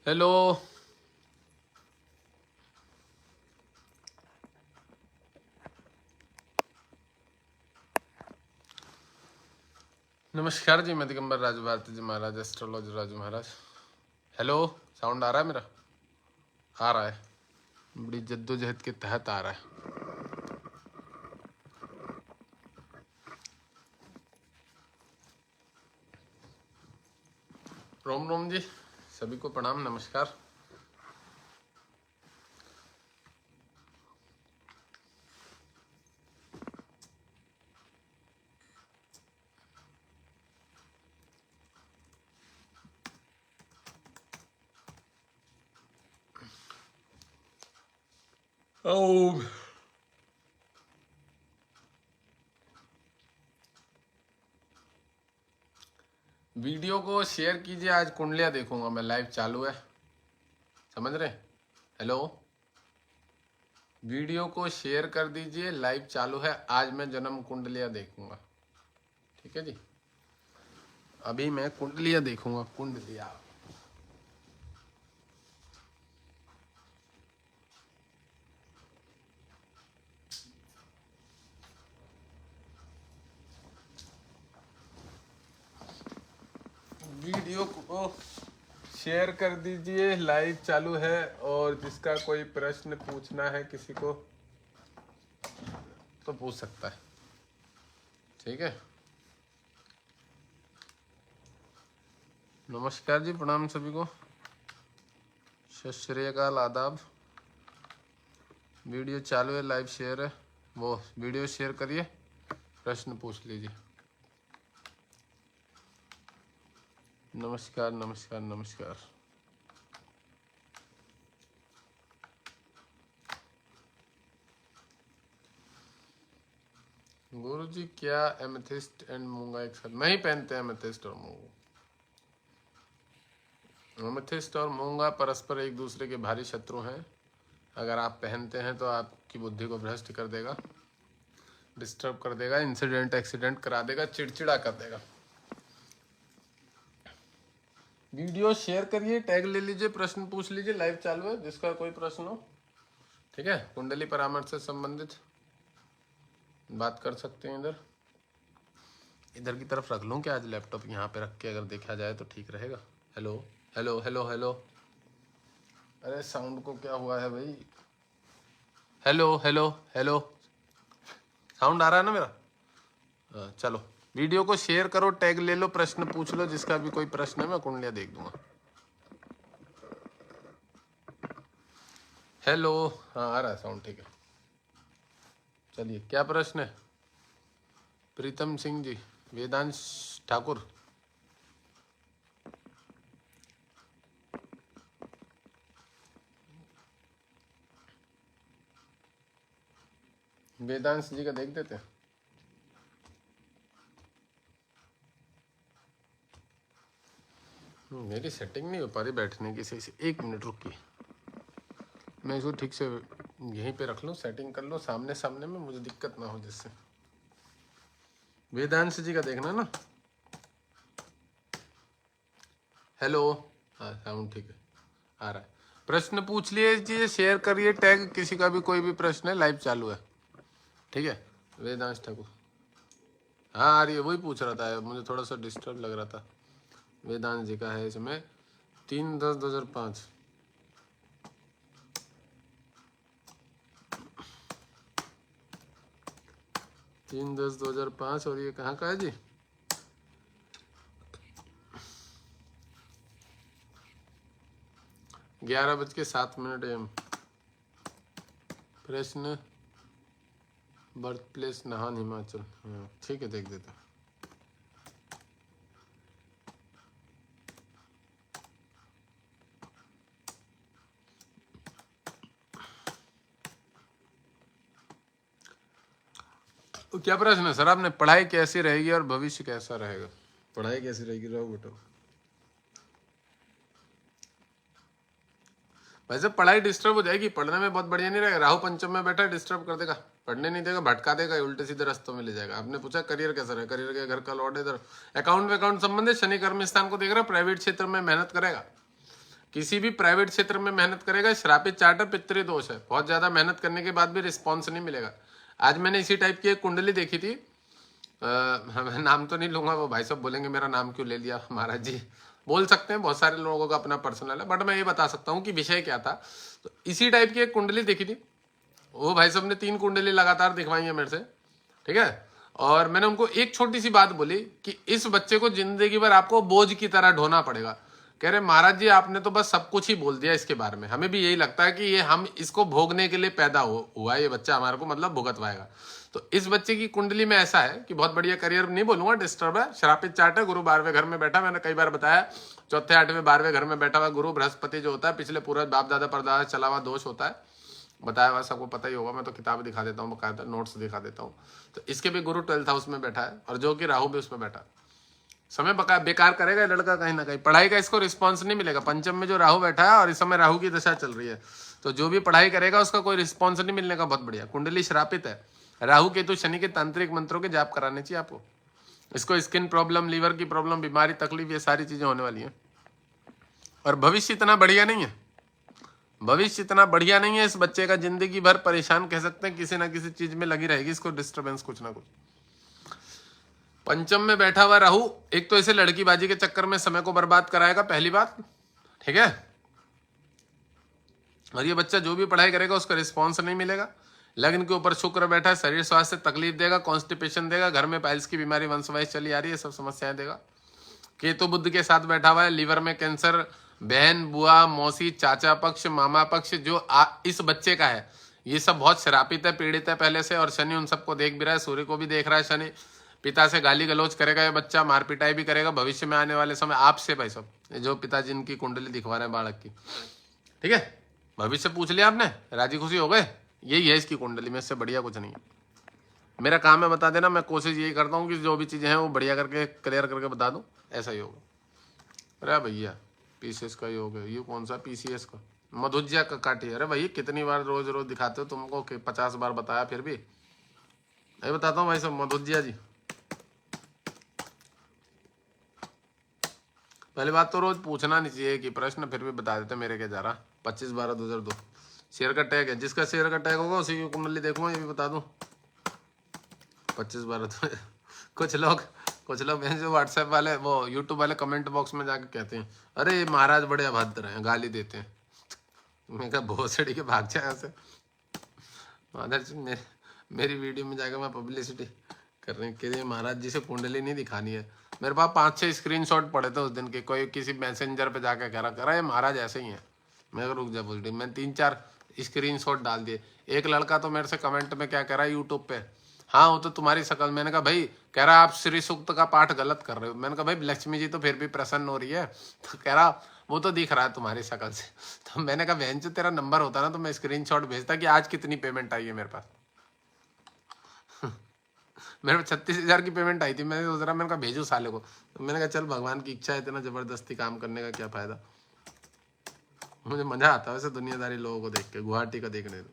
Hello. नमस्कार जी, मैं दिगंबर राजू भारती जी महाराज, astrologer Raju महाराज। Hello, sound आ रहा है मेरा? आ रहा है। बड़ी जद्दोजहद के तहत आ रहा है। रोम रोम जी, सभी को प्रणाम, नमस्कार। ओम। वीडियो को शेयर कीजिए, आज कुंडलियां देखूंगा मैं, लाइव चालू है, समझ रहे? हेलो, वीडियो को शेयर कर दीजिए, लाइव चालू है, आज मैं जन्म कुंडलियां देखूंगा। ठीक है जी, अभी मैं कुंडलियां देखूंगा, कुंडलियां। वीडियो को शेयर कर दीजिए, लाइव चालू है, और जिसका कोई प्रश्न पूछना है किसी को तो पूछ सकता है। ठीक है, नमस्कार जी, प्रणाम सभी को, सत श्री अकाल, आदाब। वीडियो चालू है, लाइव शेयर है, वो वीडियो शेयर करिए, प्रश्न पूछ लीजिए। नमस्कार नमस्कार नमस्कार। गुरु जी, क्या एमेथिस्ट एंड मूंगा एक साथ नहीं पहनते? एमेथिस्ट और मूंगा, एमेथिस्ट और मूंगा परस्पर एक दूसरे के भारी शत्रु हैं। अगर आप पहनते हैं तो आपकी बुद्धि को भ्रष्ट कर देगा, डिस्टर्ब कर देगा, इंसिडेंट एक्सीडेंट करा देगा, चिड़चिड़ा कर देगा। वीडियो शेयर करिए, टैग ले लीजिए, प्रश्न पूछ लीजिए, लाइव चालू है, जिसका कोई प्रश्न हो। ठीक है, कुंडली परामर्श से संबंधित बात कर सकते हैं। इधर की तरफ रख लूं क्या आज लैपटॉप? यहाँ पे रख के अगर देखा जाए तो ठीक रहेगा। हेलो हेलो हेलो हेलो, अरे साउंड को क्या हुआ है भाई? हेलो हेलो हेलो, साउंड आ रहा है ना मेरा? चलो, वीडियो को शेयर करो, टैग ले लो, प्रश्न पूछ लो, जिसका भी कोई प्रश्न है मैं कुंडलियां देख दूंगा। हेलो, हाँ आ रहा है साउंड, ठीक है। चलिए, क्या प्रश्न है? प्रीतम सिंह जी, वेदांश ठाकुर, वेदांश जी का देख देते हैं। मेरी सेटिंग नहीं हो पा रही बैठने की सही से, एक मिनट रुकिए, मैं इसको ठीक से यहीं पे रख लूँ, सेटिंग कर लो सामने सामने में, मुझे दिक्कत ना हो जिससे। वेदांश जी का देखना ना। हेलो, हाँ साउंड ठीक है, आ रहा है। प्रश्न पूछ लीजिए, शेयर करिए, टैग, किसी का भी कोई भी प्रश्न है, लाइव चालू है। ठीक है, वेदांश ठाकुर, हाँ आ रही है, वही पूछ रहा था, मुझे थोड़ा सा डिस्टर्ब लग रहा था। वेदांत जी का है इसमें 3/10/2005। 3/10/2005, और ये कहाँ का है जी? 11:07 AM। प्रश्न, बर्थ प्लेस नाहन, हिमाचल। हाँ ठीक है, देख देते। तो क्या प्रश्न है सर? आपने पढ़ाई कैसी रहेगी और भविष्य कैसा रहेगा? पढ़ाई कैसी रहेगी, रहो बेटा। वैसे पढ़ाई डिस्टर्ब हो जाएगी, पढ़ने में बहुत बढ़िया नहीं रहेगा। राहु पंचम में बैठा, डिस्टर्ब कर देगा, पढ़ने नहीं देगा, भटका देगा, उल्टे सीधे रास्तों में ले जाएगा। आपने पूछा करियर कैसा रहेगा, करियर के घर का लॉर्ड इधर अकाउंट संबंधित शनि कर्म स्थान को देख रहा है, प्राइवेट क्षेत्र में मेहनत करेगा, किसी भी प्राइवेट क्षेत्र में मेहनत करेगा, श्रापित चार्ट है, पितृ दोष है, बहुत ज्यादा मेहनत करने के बाद भी रिस्पॉन्स नहीं मिलेगा। आज मैंने इसी टाइप की एक कुंडली देखी थी, मैं नाम तो नहीं लूंगा, वो भाई साहब बोलेंगे मेरा नाम क्यों ले लिया महाराज जी, बोल सकते हैं, बहुत सारे लोगों का अपना पर्सनल है, बट मैं ये बता सकता हूँ कि विषय क्या था। तो इसी टाइप की एक कुंडली देखी थी, वो भाई साहब ने 3 कुंडली लगातार दिखवाई है मेरे से, ठीक है। और मैंने उनको एक छोटी सी बात बोली कि इस बच्चे को जिंदगी भर आपको बोझ की तरह ढोना पड़ेगा। कह रहे महाराज जी आपने तो बस सब कुछ ही बोल दिया इसके बारे में, हमें भी यही लगता है कि ये हम इसको भोगने के लिए पैदा हुआ है ये बच्चा, हमारे को मतलब भुगतवाएगा। तो इस बच्चे की कुंडली में ऐसा है कि बहुत बढ़िया करियर नहीं बोलूंगा, डिस्टर्ब है, श्रापित चार्ट है, गुरु 12वें घर में बैठा, मैंने कई बार बताया, 4थे 8वें 12वें घर में बैठा हुआ गुरु बृहस्पति जो होता है, पिछले पूरा बाप दादा परदादा चला हुआ दोष होता है, बताया हुआ सबको पता ही होगा, मैं तो किताब दिखा देता हूँ, बकायदा नोट्स दिखा देता हूँ। तो इसके भी गुरु 12th हाउस में बैठा है, और जो कि राहु भी उसमें बैठा, समय बेकार करेगा लड़का, कहीं ना कहीं पढ़ाई का इसको रिस्पॉन्स नहीं मिलेगा। पंचम में जो राहु बैठा है और इस समय राहु की दशा चल रही है, तो जो भी पढ़ाई करेगा उसका कोई रिस्पॉन्स नहीं मिलने का। बहुत बढ़िया कुंडली श्रापित है, राहु केतु शनि के तांत्रिक मंत्रों के जाप कराने चाहिए आपको। इसको स्किन प्रॉब्लम, लीवर की प्रॉब्लम, बीमारी, तकलीफ, ये सारी चीजें होने वाली हैं। और भविष्य इतना बढ़िया नहीं है, भविष्य इतना बढ़िया नहीं है इस बच्चे का, जिंदगी भर परेशान कह सकते हैं, किसी ना किसी चीज में लगी रहेगी इसको डिस्टर्बेंस कुछ ना कुछ। पंचम में बैठा हुआ राहु एक तो इसे लड़कीबाजी के चक्कर में समय को बर्बाद कराएगा, पहली बात, ठीक है। और ये बच्चा जो भी पढ़ाई करेगा उसका रिस्पॉन्स नहीं मिलेगा। लग्न के ऊपर शुक्र बैठा है, शरीर स्वास्थ्य तकलीफ देगा, कॉन्स्टिपेशन देगा, घर में पाइल्स की बीमारी वंशवाइज चली आ रही है, सब समस्याएं देगा। केतु बुद्ध के साथ बैठा हुआ है, लीवर में कैंसर, बहन, बुआ, मौसी, चाचा पक्ष, मामा पक्ष जो इस बच्चे का है, ये सब बहुत श्रापित है, पीड़ित है पहले से। और शनि उन सबको देख भी रहा है, सूर्य को भी देख रहा है शनि। पिता से गाली गलौज करेगा ये बच्चा, मार पिटाई भी करेगा भविष्य में आने वाले समय आपसे भाई साहब, जो पिताजी इनकी कुंडली दिखवा रहे हैं बालक की, ठीक है। भविष्य पूछ लिया आपने, राजी खुशी हो गए, यही है इसकी कुंडली में, इससे बढ़िया कुछ नहीं है। मेरा काम है बता देना, मैं कोशिश यही करता हूँ कि जो भी चीजें हैं वो बढ़िया करके क्लियर करके बता दूं, ऐसा ही होगा। अरे भैया पीसीएस का योग है, ये कौन सा पीसीएस का, मधुज्या का काटी। अरे भैया कितनी बार रोज रोज दिखाते हो, तुमको 50 बार बताया फिर भी नहीं बताता हूँ भाई साहब, मधुज्या जी। पहली बात तो रोज पूछना नहीं चाहिए कि प्रश्न, फिर भी बता देते मेरे क्या जा रहा। 25/12/2002 शेयर का टैग है, जिसका शेयर का टैग होगा उसी की कुंडली देखूंगा, ये भी बता दूं। 25/12 कुछ लोग जो व्हाट्सएप वाले, वो यूट्यूब वाले कमेंट बॉक्स में जाके कहते हैं अरे महाराज बड़े अभद्र हैं, गाली देते हैं। मैं कहा भोसड़ी के भाग जाए ऐसे, मेरी वीडियो में जाकर मैं पब्लिसिटी कर रहे हैं कि महाराज जी से कुंडली नहीं दिखानी है। मेरे पास 5-6 स्क्रीनशॉट पड़े थे उस दिन के, कोई किसी मैसेंजर पे जाकर कह रहा है महाराज ऐसे ही है। मैं रुक जा बोल रही, मैं 3-4 स्क्रीनशॉट डाल दिए। एक लड़का तो मेरे से कमेंट में क्या कह रहा है यूट्यूब पे, हाँ वो तो तुम्हारी शकल। मैंने कहा भाई, कह रहा आप श्री सूक्त का पाठ गलत कर रहे हो। मैंने कहा भाई लक्ष्मी जी तो फिर भी प्रसन्न हो रही है, तो कह रहा वो तो दिख रहा है तुम्हारी शकल से। तो मैंने कहा बहन जो तेरा नंबर होता ना तो मैं स्क्रीनशॉट भेजता कि आज कितनी पेमेंट आई है मेरे पास। मेरे को 36,000 की पेमेंट आई थी, मैंने सोच रहा, मैंने कहा भेजो साले को। तो मैंने कहा चल भगवान की इच्छा है, इतना जबरदस्ती काम करने का क्या फायदा। मुझे मजा आता है वैसे दुनियादारी लोगों को देख के, गुवाहाटी का देखने में।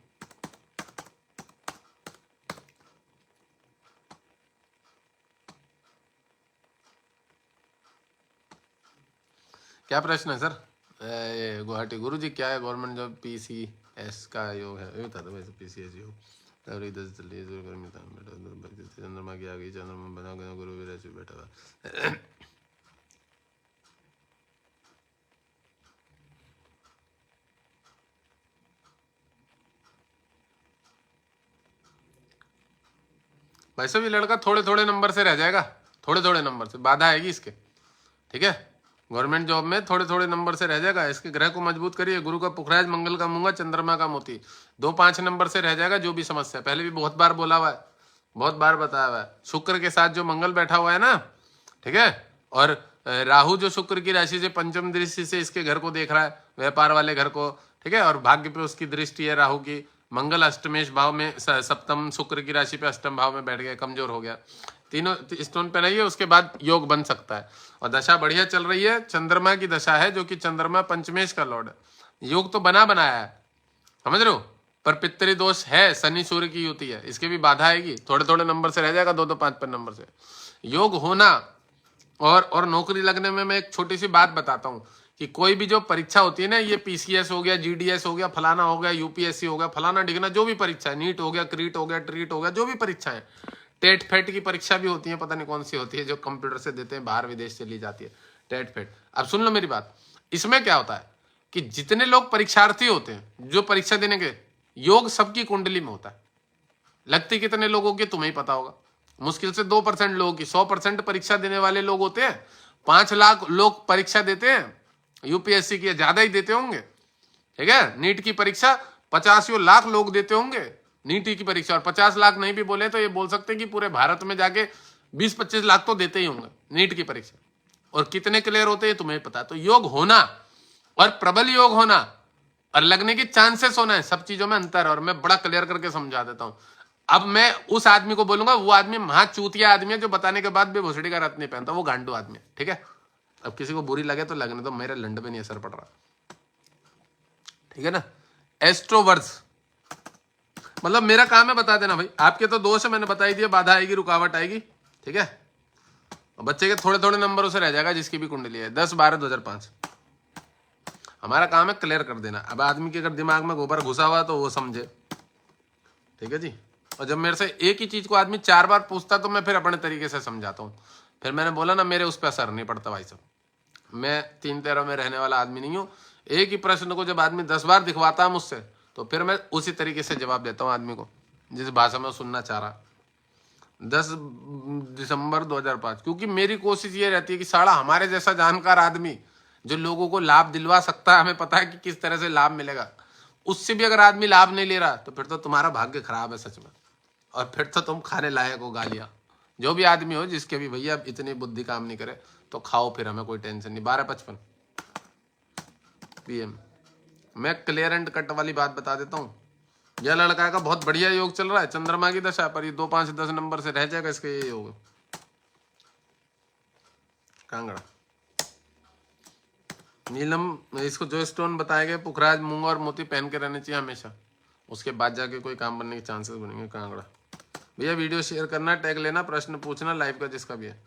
क्या प्रश्न है सर? गुवाहाटी गुरु जी क्या है गवर्नमेंट जॉब पीसीएस का योग है, ये बता दो वैसे पीसीएस योग। चंद्रमा की आ गई, चंद्रमा बना गया, गुरु भी राशि बैठा हुआ। भाई साहब ये लड़का थोड़े थोड़े नंबर से रह जाएगा, थोड़े थोड़े नंबर से, बाधा आएगी इसके, ठीक है। गवर्नमेंट जॉब में थोड़े थोड़े नंबर से रह जाएगा। इसके ग्रह को मजबूत करिए, गुरु का पुखराज, मंगल का मूंगा, चंद्रमा का मोती, 2-5 नंबर से रह जाएगा जो भी समस्या। पहले भी बहुत बार बोला हुआ है, बहुत बार बताया हुआ है। शुक्र के साथ जो मंगल बैठा हुआ है ना, ठीक है, और राहु जो शुक्र की राशि से पंचम दृष्टि से इसके घर को देख रहा है, व्यापार वाले घर को, ठीक है, और भाग्य पे उसकी दृष्टि है राहु की। मंगल अष्टमेश भाव में, सप्तम शुक्र की राशि पे अष्टम भाव में बैठ गया, कमजोर हो गया। तीनों स्टोन पहनाइए, उसके बाद योग बन सकता है। और दशा बढ़िया चल रही है, चंद्रमा की दशा है, जो कि चंद्रमा पंचमेश का लॉर्ड है। योग तो बनाया है, समझ रहे हो, पर पितृ दोष है, शनि सूर्य की युति है, इसके भी बाधा आएगी। थोड़े थोड़े नंबर से रह जाएगा, 2-2, 5-5 नंबर से योग होना। और नौकरी लगने में मैं एक छोटी सी बात बताता हूँ कि कोई भी जो परीक्षा होती है ना, ये पीसीएस हो गया, जीडीएस हो गया, फलाना हो गया, यूपीएससी हो गया, फलाना डिगना, जो भी परीक्षा है, नीट हो गया, क्रीट हो गया, ट्रीट हो गया, जो भी परीक्षा है, टेट फेट की परीक्षा भी होती है, पता नहीं कौन सी होती है जो कंप्यूटर से देते हैं, बाहर विदेश से ली जाती है, टेट फेट। अब सुन लो मेरी बात, इसमें क्या होता है कि जितने लोग परीक्षार्थी होते हैं जो परीक्षा देने के, योग सबकी कुंडली में होता है। लगती कितने लोगों की तुम्हें ही पता होगा, मुश्किल से 2% लोगों की। 100% परीक्षा देने वाले लोग होते हैं, 5 लाख लोग परीक्षा देते हैं यूपीएससी की, ज्यादा ही देते होंगे, ठीक है। नीट की परीक्षा 85 लाख लोग देते होंगे नीट की परीक्षा, और 50 लाख नहीं भी बोले तो ये बोल सकते हैं कि पूरे भारत में जाके 20-25 लाख तो देते ही होंगे नीट की परीक्षा। और कितने क्लियर होते हैं तुम्हें पता। तो योग होना और प्रबल योग होना और लगने के चांसेस होना है, सब चीजों में अंतर है, और मैं बड़ा क्लियर करके समझा देता हूं। अब मैं उस आदमी को बोलूंगा, वो आदमी महाचूतिया आदमी है जो बताने के बाद भी भोसड़ी का रत नहीं पहनता, वो गांडू आदमी है, ठीक है। अब किसी को बुरी लगे तो लगने दो, मेरे लंड पे नहीं असर पड़ रहा, ठीक है ना। एस्ट्रोवर्स मतलब मेरा काम है बता देना भाई, आपके तो दोष है, मैंने बताई दिया, बाधा आएगी, रुकावट आएगी, ठीक है। बच्चे के थोड़े थोड़े नंबरों से रह जाएगा जिसकी भी कुंडली है, 10, 12, 2005। हमारा काम है क्लियर कर देना। अब आदमी के अगर दिमाग में गोबर घुसा हुआ तो वो समझे, ठीक है जी। और जब मेरे से एक ही चीज को आदमी 4 बार पूछता तो मैं फिर अपने तरीके से समझाता हूँ। फिर मैंने बोला ना, मेरे उस पर असर नहीं पड़ता भाई साहब, मैं 3-13 में रहने वाला आदमी नहीं हूँ। एक ही प्रश्न को जब आदमी 10 बार दिखवाता है मुझसे, तो फिर मैं उसी तरीके से जवाब देता हूँ आदमी को जिस भाषा में सुनना चाह रहा। 10 दिसंबर 2005, क्योंकि मेरी कोशिश ये रहती है कि साला हमारे जैसा जानकार आदमी जो लोगों को लाभ दिलवा सकता है, हमें पता है कि किस तरह से लाभ मिलेगा, उससे भी अगर आदमी लाभ नहीं ले रहा तो फिर तो तुम्हारा भाग्य खराब है सच में, और फिर तो तुम खाने लायक हो गालियां। जो भी आदमी हो जिसके भी भैया इतनी बुद्धि काम नहीं करे तो खाओ, फिर हमें कोई टेंशन नहीं। 12:55 PM। मैं क्लियर एंड कट वाली बात बता देता हूँ, यह लड़का का बहुत बढ़िया योग चल रहा है, चंद्रमा की दशा पर, ये 2, 5, 10 नंबर से रह जाएगा इसका ये योग। कांगड़ा नीलम, इसको जो स्टोन बताए गए, पुखराज, मूंग और मोती पहन के रहने चाहिए हमेशा, उसके बाद जाके कोई काम बनने के चांसेस बनेंगे। कांगड़ा भैया वीडियो शेयर करना, टैग लेना, प्रश्न पूछना लाइव का जिसका भी है,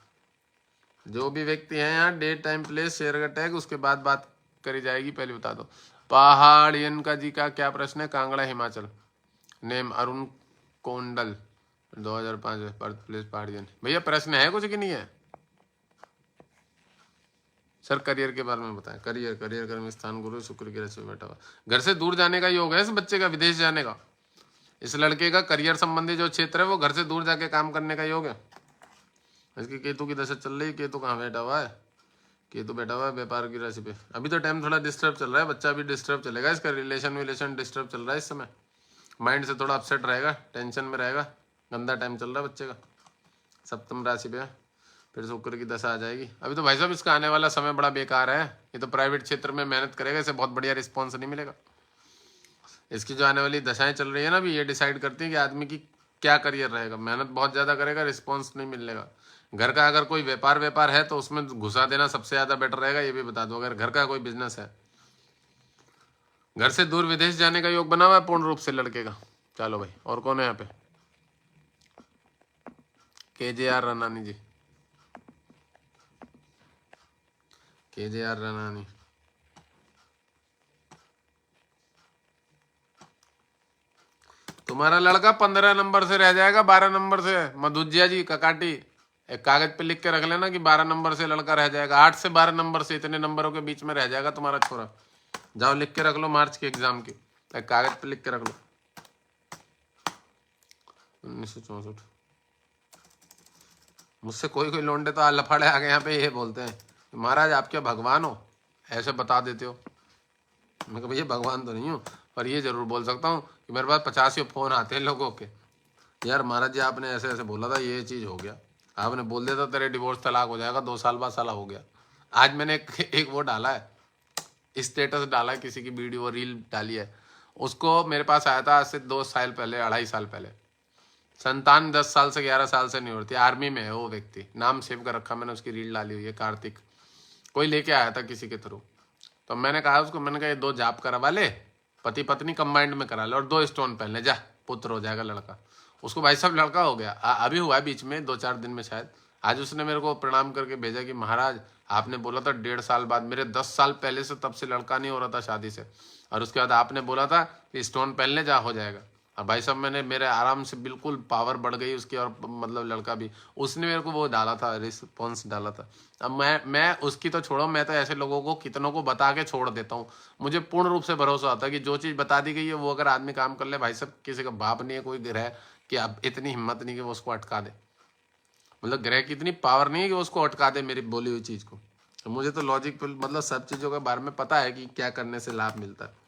जो भी व्यक्ति है यहाँ, डेट टाइम प्लेस शेयर का टैग, उसके बाद बात करी जाएगी। पहले बता दो पहाड़ियन का जी का क्या प्रश्न है। कांगड़ा हिमाचल, नेम अरुण कोंडल, 2005, बर्थ प्लेस पहाड़ियन। भैया प्रश्न है कुछ कि नहीं है सर? करियर के बारे में बताएं। करियर कर्म स्थान, गुरु शुक्र की रचना बैठा हुआ, घर से दूर जाने का योग है इस बच्चे का, विदेश जाने का। इस लड़के का करियर संबंधी जो क्षेत्र है वो घर से दूर जाके काम करने का योग है। इसकी केतु की दशा चल रही, केतु कहाँ बैठा हुआ है? केतु बैठा हुआ है व्यापार की राशि पे। अभी तो टाइम थोड़ा डिस्टर्ब चल रहा है, बच्चा भी डिस्टर्ब चलेगा, इसका रिलेशन डिस्टर्ब चल रहा है इस समय, माइंड से थोड़ा अपसेट रहेगा, टेंशन में रहेगा, गंदा टाइम चल रहा है बच्चे का। सप्तम राशि पे है, फिर शुक्र की दशा आ जाएगी। अभी तो भाई साहब इसका आने वाला समय बड़ा बेकार है, ये तो प्राइवेट क्षेत्र में मेहनत करेगा, इसे बहुत बढ़िया रिस्पॉन्स नहीं मिलेगा। इसकी जो आने वाली दशाएं चल रही है ना अभी, ये डिसाइड करती है कि आदमी की क्या करियर रहेगा। मेहनत बहुत ज़्यादा करेगा, रिस्पॉन्स नहीं मिलेगा। घर का अगर कोई व्यापार है तो उसमें घुसा देना सबसे ज़्यादा बेटर रहेगा, ये भी बता दो। अगर घर का कोई बिजनेस है, घर से दूर विदेश जाने का योग बना हुआ है पूर्ण रूप से लड़के का। चलो भाई, और कौन है यहाँ पे? KJR रनानी जी, KJR रनानी। तुम्हारा लड़का 15 नंबर से रह जाएगा, 12 नंबर से। मधुजिया जी ककाटी, एक कागज पे लिख के रख लेना कि 12 नंबर से लड़का रह जाएगा, 8 से 12 नंबर से, इतने नंबरों के बीच में रह जाएगा तुम्हारा छोरा। जाओ लिख के रख लो, मार्च के एग्जाम की एक कागज पे लिख के रख लो। 1964। मुझसे कोई लौंडे तो लफाड़े आ गए यहाँ पे, ये बोलते हैं महाराज आप क्या भगवान हो, ऐसे बता देते हो। मैं कहा भैया भगवान तो नहीं हूँ, पर ये जरूर बोल सकता हूँ कि मेरे पास 50 फोन आते हैं लोगों के, यार महाराज जी आपने ऐसे ऐसे बोला था, ये चीज़ हो गया, आपने बोल दिया था तेरे डिवोर्स तलाक हो जाएगा, 2 साल बाद साला हो गया। आज मैंने एक वो डाला है, स्टेटस डाला है, किसी की वीडियो रील डाली है, उसको मेरे पास आया था आज से 2 साल पहले, 2.5 साल पहले। संतान 10 साल से 11 साल से नहीं होती, आर्मी में है वो व्यक्ति, नाम सेव कर रखा मैंने, उसकी रील डाली हुई है, कार्तिक। कोई लेके आया था किसी के थ्रू, तो मैंने कहा उसको, मैंने कहा ये 2 जाप करवा ले, पति पत्नी कंबाइंड में करा ले, और 2 स्टोन पहन ले, जा पुत्र हो जाएगा लड़का। उसको भाई साहब लड़का हो गया, अभी हुआ है बीच में 2-4 दिन में शायद, आज उसने मेरे को प्रणाम करके भेजा कि महाराज आपने बोला था 1.5 साल बाद, मेरे 10 साल पहले से तब से लड़का नहीं हो रहा था शादी से, और उसके बाद आपने बोला था कि स्टोन पहनने जा हो जाएगा। अब भाई साहब मैंने मेरे आराम से बिल्कुल पावर बढ़ गई उसकी, और मतलब लड़का भी, उसने मेरे को वो डाला था, रिस्पॉन्स डाला था। अब मैं उसकी तो छोड़ो, मैं तो ऐसे लोगों को कितनों को बता के छोड़ देता हूँ। मुझे पूर्ण रूप से भरोसा आता है कि जो चीज़ बता दी गई है वो अगर आदमी काम कर ले, भाई साहब किसी का बाप नहीं है कोई ग्रह कि अब इतनी हिम्मत नहीं कि वो उसको अटका दे, मतलब ग्रह की इतनी पावर नहीं है कि वो उसको अटका दे मेरी बोली हुई चीज़ को। तो मुझे तो लॉजिक मतलब सब चीज़ों के बारे में पता है कि क्या करने से लाभ मिलता है।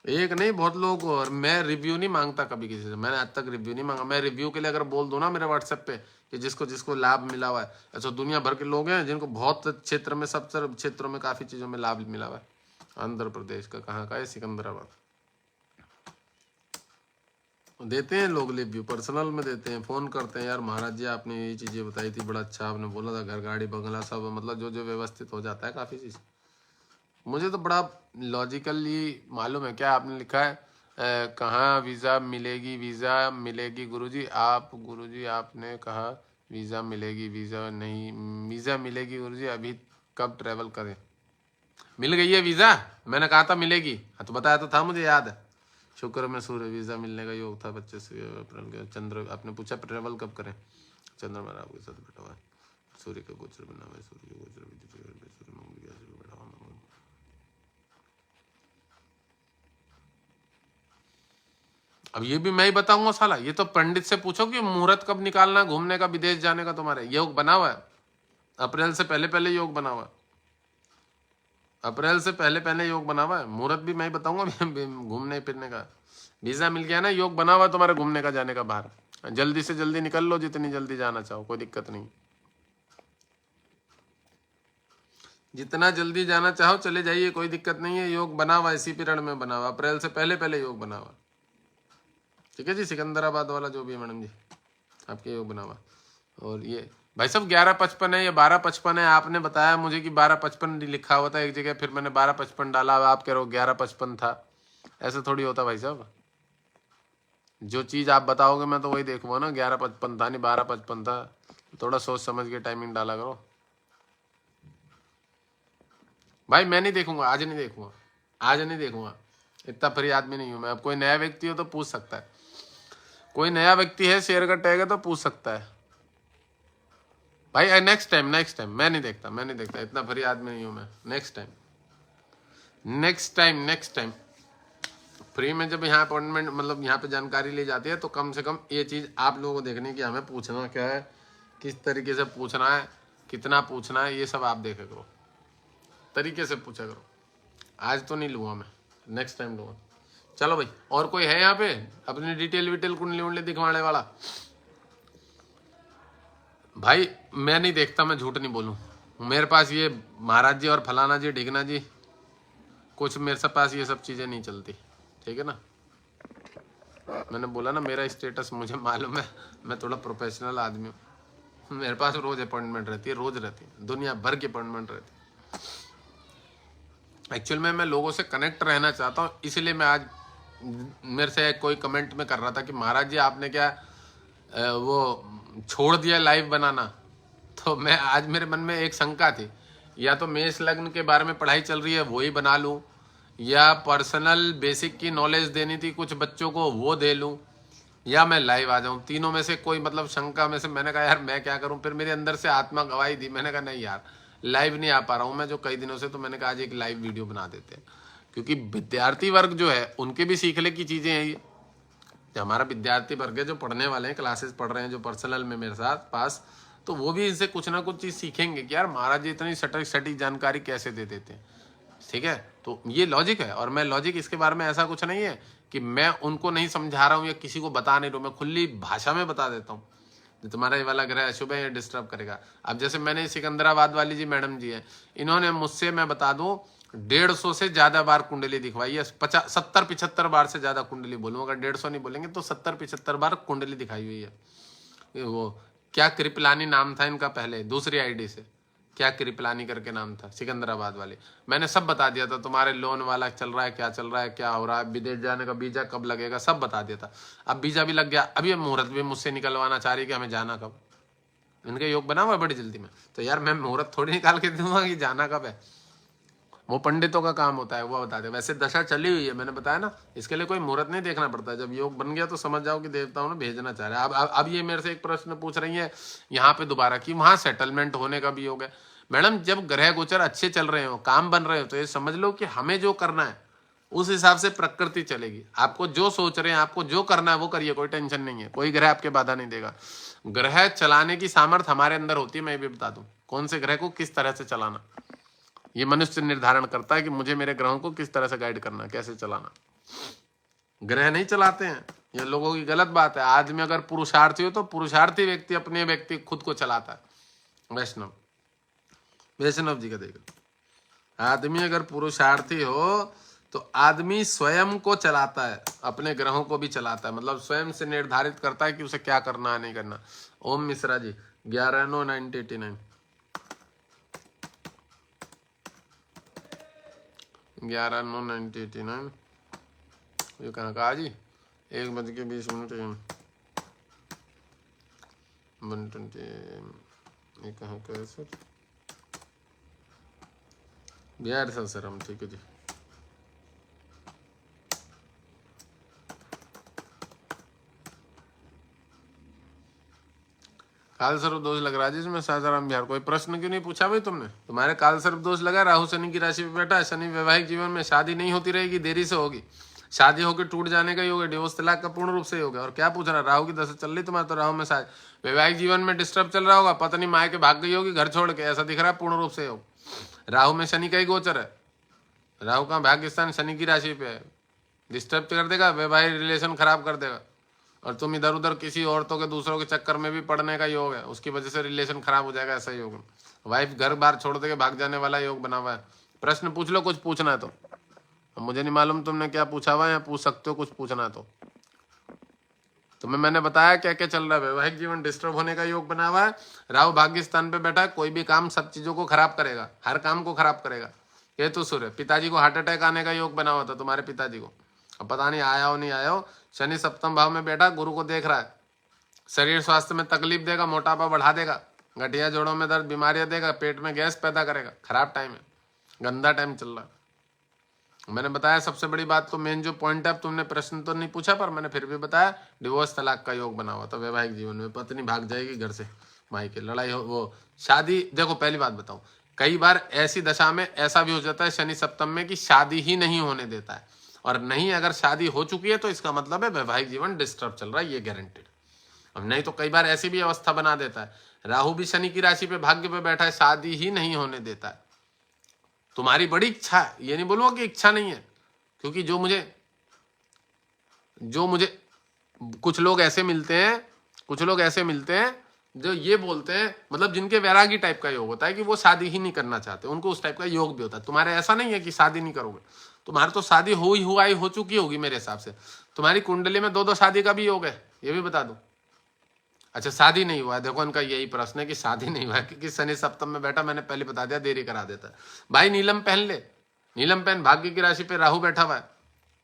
एक नहीं बहुत लोगों को, और मैं रिव्यू नहीं मांगता कभी किसी से, मैंने आज तक रिव्यू नहीं मांगा। मैं रिव्यू के लिए अगर बोल दूं ना मेरे व्हाट्सएप पे कि जिसको जिसको लाभ मिला हुआ है, ऐसा दुनिया भर के लोग हैं जिनको बहुत क्षेत्र में, सब क्षेत्रों में काफ़ी चीज़ों में लाभ मिला हुआ है। आंध्र प्रदेश का कहाँ का है, सिकंदराबाद। देते हैं लोग रिव्यू, पर्सनल में देते हैं, फ़ोन करते हैं, यार महाराज जी आपने ये चीज़ें बताई थी, बड़ा अच्छा आपने बोला था, घर गाड़ी बंगला सब, मतलब जो जो व्यवस्थित हो जाता है काफ़ी चीज़। मुझे तो बड़ा लॉजिकली मालूम है। क्या आपने लिखा है, कहाँ वीज़ा मिलेगी, वीज़ा मिलेगी गुरुजी आपने कहा वीज़ा मिलेगी, वीज़ा नहीं, वीज़ा मिलेगी गुरुजी, अभी कब ट्रैवल करें। मिल गई है वीज़ा, मैंने कहा था मिलेगी, हाँ तो बताया तो था, मुझे याद है। शुक्र में सूर्य, वीज़ा मिलने का योग था 25 अप्रैल के। चंद्र, आपने पूछा ट्रैवल कब करें, चंद्रमा आपके साथ बैठा हुआ है, सूर्य का गोचर बना हुआ है, सूर्य का गोचर बैठा हुआ। अब ये भी मैं ही बताऊंगा साला, ये तो पंडित से पूछो कि मुहूर्त कब निकालना घूमने का, विदेश जाने का, तुम्हारे योग बना हुआ है, अप्रैल से पहले पहले योग बना हुआ है, अप्रैल से पहले पहले योग बना हुआ है, मुहूर्त भी मैं ही बताऊंगा घूमने फिरने का। वीजा मिल गया ना, योग बना हुआ है तुम्हारे घूमने का, जाने का बाहर, जल्दी से जल्दी निकल लो, जितनी जल्दी जाना चाहो, कोई दिक्कत नहीं, जितना जल्दी जाना चाहो चले जाइए, कोई दिक्कत नहीं है। योग बना हुआ इसी पीरियड में बना हुआ, अप्रैल से पहले पहले योग बना हुआ। ठीक है जी, सिकंदराबाद वाला जो भी है मैडम जी, आपके योग बना हुआ। और ये भाई साहब 11:55 है या 12:55 है, आपने बताया मुझे कि 12:55 लिखा हुआ था एक जगह, फिर मैंने 12:55 डाला, आप कह रहे हो 11:55 था। ऐसे थोड़ी होता भाई साहब, जो चीज़ आप बताओगे मैं तो वही देखूंगा ना, 11:55 था नहीं 12:55 था, थोड़ा सोच समझ के टाइमिंग डाला करो भाई। मैं नहीं देखूंगा, आज नहीं देखूंगा, आज नहीं देखूंगा, इतना फ्री आदमी नहीं हूं मैं। अब कोई नया व्यक्ति हो तो पूछ सकता है, कोई नया व्यक्ति है शेयर का टैग है तो पूछ सकता है भाई। नेक्स्ट टाइम मैं नहीं देखता, मैं नहीं देखता, इतना फ्री आदमी नहीं हूं मैं। नेक्स्ट टाइम फ्री में जब यहाँ अपॉइंटमेंट, मतलब यहाँ पे जानकारी ली जाती है, तो कम से कम ये चीज़ आप लोगों को देखने की, हमें पूछना क्या है, किस तरीके से पूछना है, कितना पूछना है, ये सब आप देखे करो, तरीके से पूछा करो। आज तो नहीं लूँगा मैं, नेक्स्ट टाइम लूँगा। चलो भाई, और कोई है यहाँ पे अपनी डिटेल विटेल कुंडली उंडली दिखवाने वाला? भाई मैं नहीं देखता, मैं झूठ नहीं बोलूँ, मेरे पास ये महाराज जी और फलाना जी ढिगना जी कुछ, मेरे से पास ये सब चीज़ें नहीं चलती, ठीक है ना। मैंने बोला ना मेरा स्टेटस मुझे मालूम है, मैं थोड़ा प्रोफेशनल आदमी हूँ, मेरे पास रोज अपॉइंटमेंट रहती है, रोज रहती है, दुनिया भर की अपॉइंटमेंट रहती है। एक्चुअल में मैं लोगों से कनेक्ट रहना चाहता हूँ, इसलिए मैं आज, मेरे से कोई कमेंट में कर रहा था कि महाराज जी आपने क्या वो छोड़ दिया लाइव बनाना, तो मैं आज मेरे मन में एक शंका थी, या तो मेष लग्न के बारे में पढ़ाई चल रही है वही बना लूँ, या पर्सनल बेसिक की नॉलेज देनी थी कुछ बच्चों को वो दे लूँ, या मैं लाइव आ जाऊं। तीनों में से कोई, मतलब शंका में से मैंने कहा यार मैं क्या करूं, फिर मेरे अंदर से आत्मा गवाही दी, मैंने कहा नहीं यार लाइव नहीं आ पा रहा हूं मैं जो कई दिनों से, तो मैंने कहा आज एक लाइव वीडियो बना देते हैं, क्योंकि विद्यार्थी वर्ग जो है उनके भी सीखने की चीज़ें हैं ये। जो हमारा विद्यार्थी वर्ग है, जो पढ़ने वाले हैं, क्लासेस पढ़ रहे हैं जो पर्सनल में मेरे साथ पास, तो वो भी इनसे कुछ ना कुछ चीज़ सीखेंगे कि यार महाराज जी इतनी सटीक सटीक जानकारी कैसे दे देते हैं। ठीक है, तो ये लॉजिक है, और मैं लॉजिक इसके बारे में ऐसा कुछ नहीं है कि मैं उनको नहीं समझा रहा हूँ या किसी को बता नहीं रहा हूँ, मैं खुली भाषा में बता देता हूँ। तुम्हारा ये वाला ग्रह शुभ है, ये डिस्टर्ब करेगा। अब जैसे मैंने सिकंदराबाद वाली जी मैडम जी है, इन्होंने मुझसे मैं बता दूं 150 से ज्यादा बार कुंडली दिखवाई है, 70-75 बार से ज्यादा कुंडली बोलूँ, अगर 150 नहीं बोलेंगे तो 70-75 बार कुंडली दिखाई हुई है। वो क्या कृपलानी नाम था इनका, पहले दूसरी आईडी से क्या कृपलानी करके नाम था, सिकंदराबाद वाले, मैंने सब बता दिया था, तुम्हारे लोन वाला चल रहा है, क्या चल रहा है, क्या हो रहा है, विदेश जाने का वीजा कब लगेगा, सब बता दिया था। अब वीजा भी लग गया, अब ये मुहूर्त भी मुझसे निकलवाना चाह रही कि हमें जाना कब। इनका योग बना हुआ है बड़ी जल्दी में। तो यार मैं मुहूर्त थोड़ी निकाल के दूंगा कि जाना कब है, वो पंडितों का काम होता है, वो बताते हैं। वैसे दशा चली हुई है, मैंने बताया ना, इसके लिए कोई मुहूर्त नहीं देखना पड़ता। जब योग बन गया तो समझ जाओ कि देवताओं ने भेजना चाह रहा है। अब ये मेरे से एक प्रश्न पूछ रही है यहाँ पे दोबारा कि वहां सेटलमेंट होने का भी योग है। मैडम जब ग्रह गोचर अच्छे चल रहे हो, काम बन रहे हो, तो ये समझ लो कि हमें जो करना है उस हिसाब से प्रकृति चलेगी। आपको जो सोच रहे हैं, आपको जो करना है वो करिए, कोई टेंशन नहीं है, कोई ग्रह आपके बाधा नहीं देगा। ग्रह चलाने की सामर्थ्य हमारे अंदर होती है। मैं भी बता दूं कौन से ग्रह को किस तरह से चलाना, ये मनुष्य निर्धारण करता है कि मुझे मेरे ग्रहों को किस तरह से गाइड करना, कैसे चलाना। ग्रह नहीं चलाते हैं, ये लोगों की गलत बात है। आदमी अगर पुरुषार्थी हो तो पुरुषार्थी व्यक्ति अपने व्यक्ति खुद को चलाता है। वैष्णव जी का देखो, आदमी अगर पुरुषार्थी हो तो आदमी स्वयं को चलाता है, अपने ग्रहों को भी चलाता है, मतलब स्वयं से निर्धारित करता है कि उसे क्या करना है नहीं करना। ओम मिश्रा जी 11/9/1989 11/9/1989 ये कहाँ का जी 1:20 120 ये कहाँ का है सर, बिहार सर हम ठीक है जी। काल सर्प दोष लग रहा है जिसमें सासाराम बिहार। कोई प्रश्न क्यों नहीं पूछा भाई तुमने? तुम्हारे काल सर्प दोष लगा, राहु शनि की राशि पे बैठा है। शनि वैवाहिक जीवन में शादी नहीं होती रहेगी, देरी से होगी, शादी होकर टूट जाने का योग है, डिवोर्स तलाक का पूर्ण रूप से योग है। और क्या पूछ रहा, राहु की दशा चल रही तुम्हारा, तो राहु में शादी, वैवाहिक जीवन में डिस्टर्ब चल रहा होगा, पत्नी माए के भाग गई होगी घर छोड़ के, ऐसा दिख रहा है पूर्ण रूप से योग। राहु में शनि का ही गोचर है, राहु का भाग्य स्थान शनि की राशि पे है, डिस्टर्ब कर देगा, वैवाहिक रिलेशन खराब कर देगा। और तुम इधर उधर किसी औरतों के दूसरों के चक्कर में भी पड़ने का योग है, उसकी वजह से रिलेशन खराब हो जाएगा, ऐसा योग। वाइफ घर बार छोड़ दे के भाग जाने वाला योग बना हुआ है। प्रश्न पूछ लो, कुछ पूछना है तो। मुझे नहीं मालूम तुमने क्या पूछा हुआ है, या पूछ सकते हो कुछ पूछना है तो। तुम्हें मैंने बताया क्या क्या चल रहा है। वैवाहिक जीवन डिस्टर्ब होने का योग बना हुआ है, राहु भाग्य स्थान पे बैठा है, कोई भी काम सब चीजों को खराब करेगा, हर काम को खराब करेगा। केतु सूर्य, पिताजी को हार्ट अटैक आने का योग बना हुआ था तुम्हारे पिताजी को, अब पता नहीं आया हो नहीं आया हो। शनि सप्तम भाव में बैठा, गुरु को देख रहा है, शरीर स्वास्थ्य में तकलीफ देगा, मोटापा बढ़ा देगा, गठिया जोड़ों में दर्द, बीमारियां देगा, पेट में गैस पैदा करेगा, खराब टाइम है, गंदा टाइम चल रहा है। मैंने बताया सबसे बड़ी बात तो, मेन जो पॉइंट है, तुमने प्रश्न तो नहीं पूछा पर मैंने फिर भी बताया, डिवोर्स तलाक का योग बना हुआ था। वैवाहिक जीवन में पत्नी भाग जाएगी घर से, मायके लड़ाई हो, वो शादी। देखो पहली बात बताऊं, कई बार ऐसी दशा में ऐसा भी हो जाता है शनि सप्तम में कि शादी ही नहीं होने देता है, और नहीं अगर शादी हो चुकी है तो इसका मतलब है वैवाहिक जीवन डिस्टर्ब चल रहा है, ये गारंटेड। अब नहीं तो कई बार ऐसी भी अवस्था बना देता है, राहु भी शनि की राशि पे भाग्य पे बैठा है, शादी ही नहीं होने देता है। तुम्हारी बड़ी इच्छा है, ये नहीं बोलूंगा कि इच्छा नहीं है, क्योंकि जो मुझे कुछ लोग ऐसे मिलते हैं जो ये बोलते हैं, मतलब जिनके वैरागी टाइप का योग होता है कि वो शादी ही नहीं करना चाहते, उनको उस टाइप का योग भी होता है। तुम्हारे ऐसा नहीं है कि शादी नहीं करोगे, तुम्हारे तो शादी हो चुकी होगी मेरे हिसाब से। तुम्हारी कुंडली में 2-2 शादी का भी योग है, ये भी बता दूं। अच्छा शादी नहीं हुआ है, देखो इनका यही प्रश्न है कि शादी नहीं हुआ है, क्योंकि शनि सप्तम में बैठा, मैंने पहले बता दिया, देरी करा देता है। भाई नीलम पहन ले, नीलम पहन, भाग्य की राशि पे राहु बैठा हुआ है,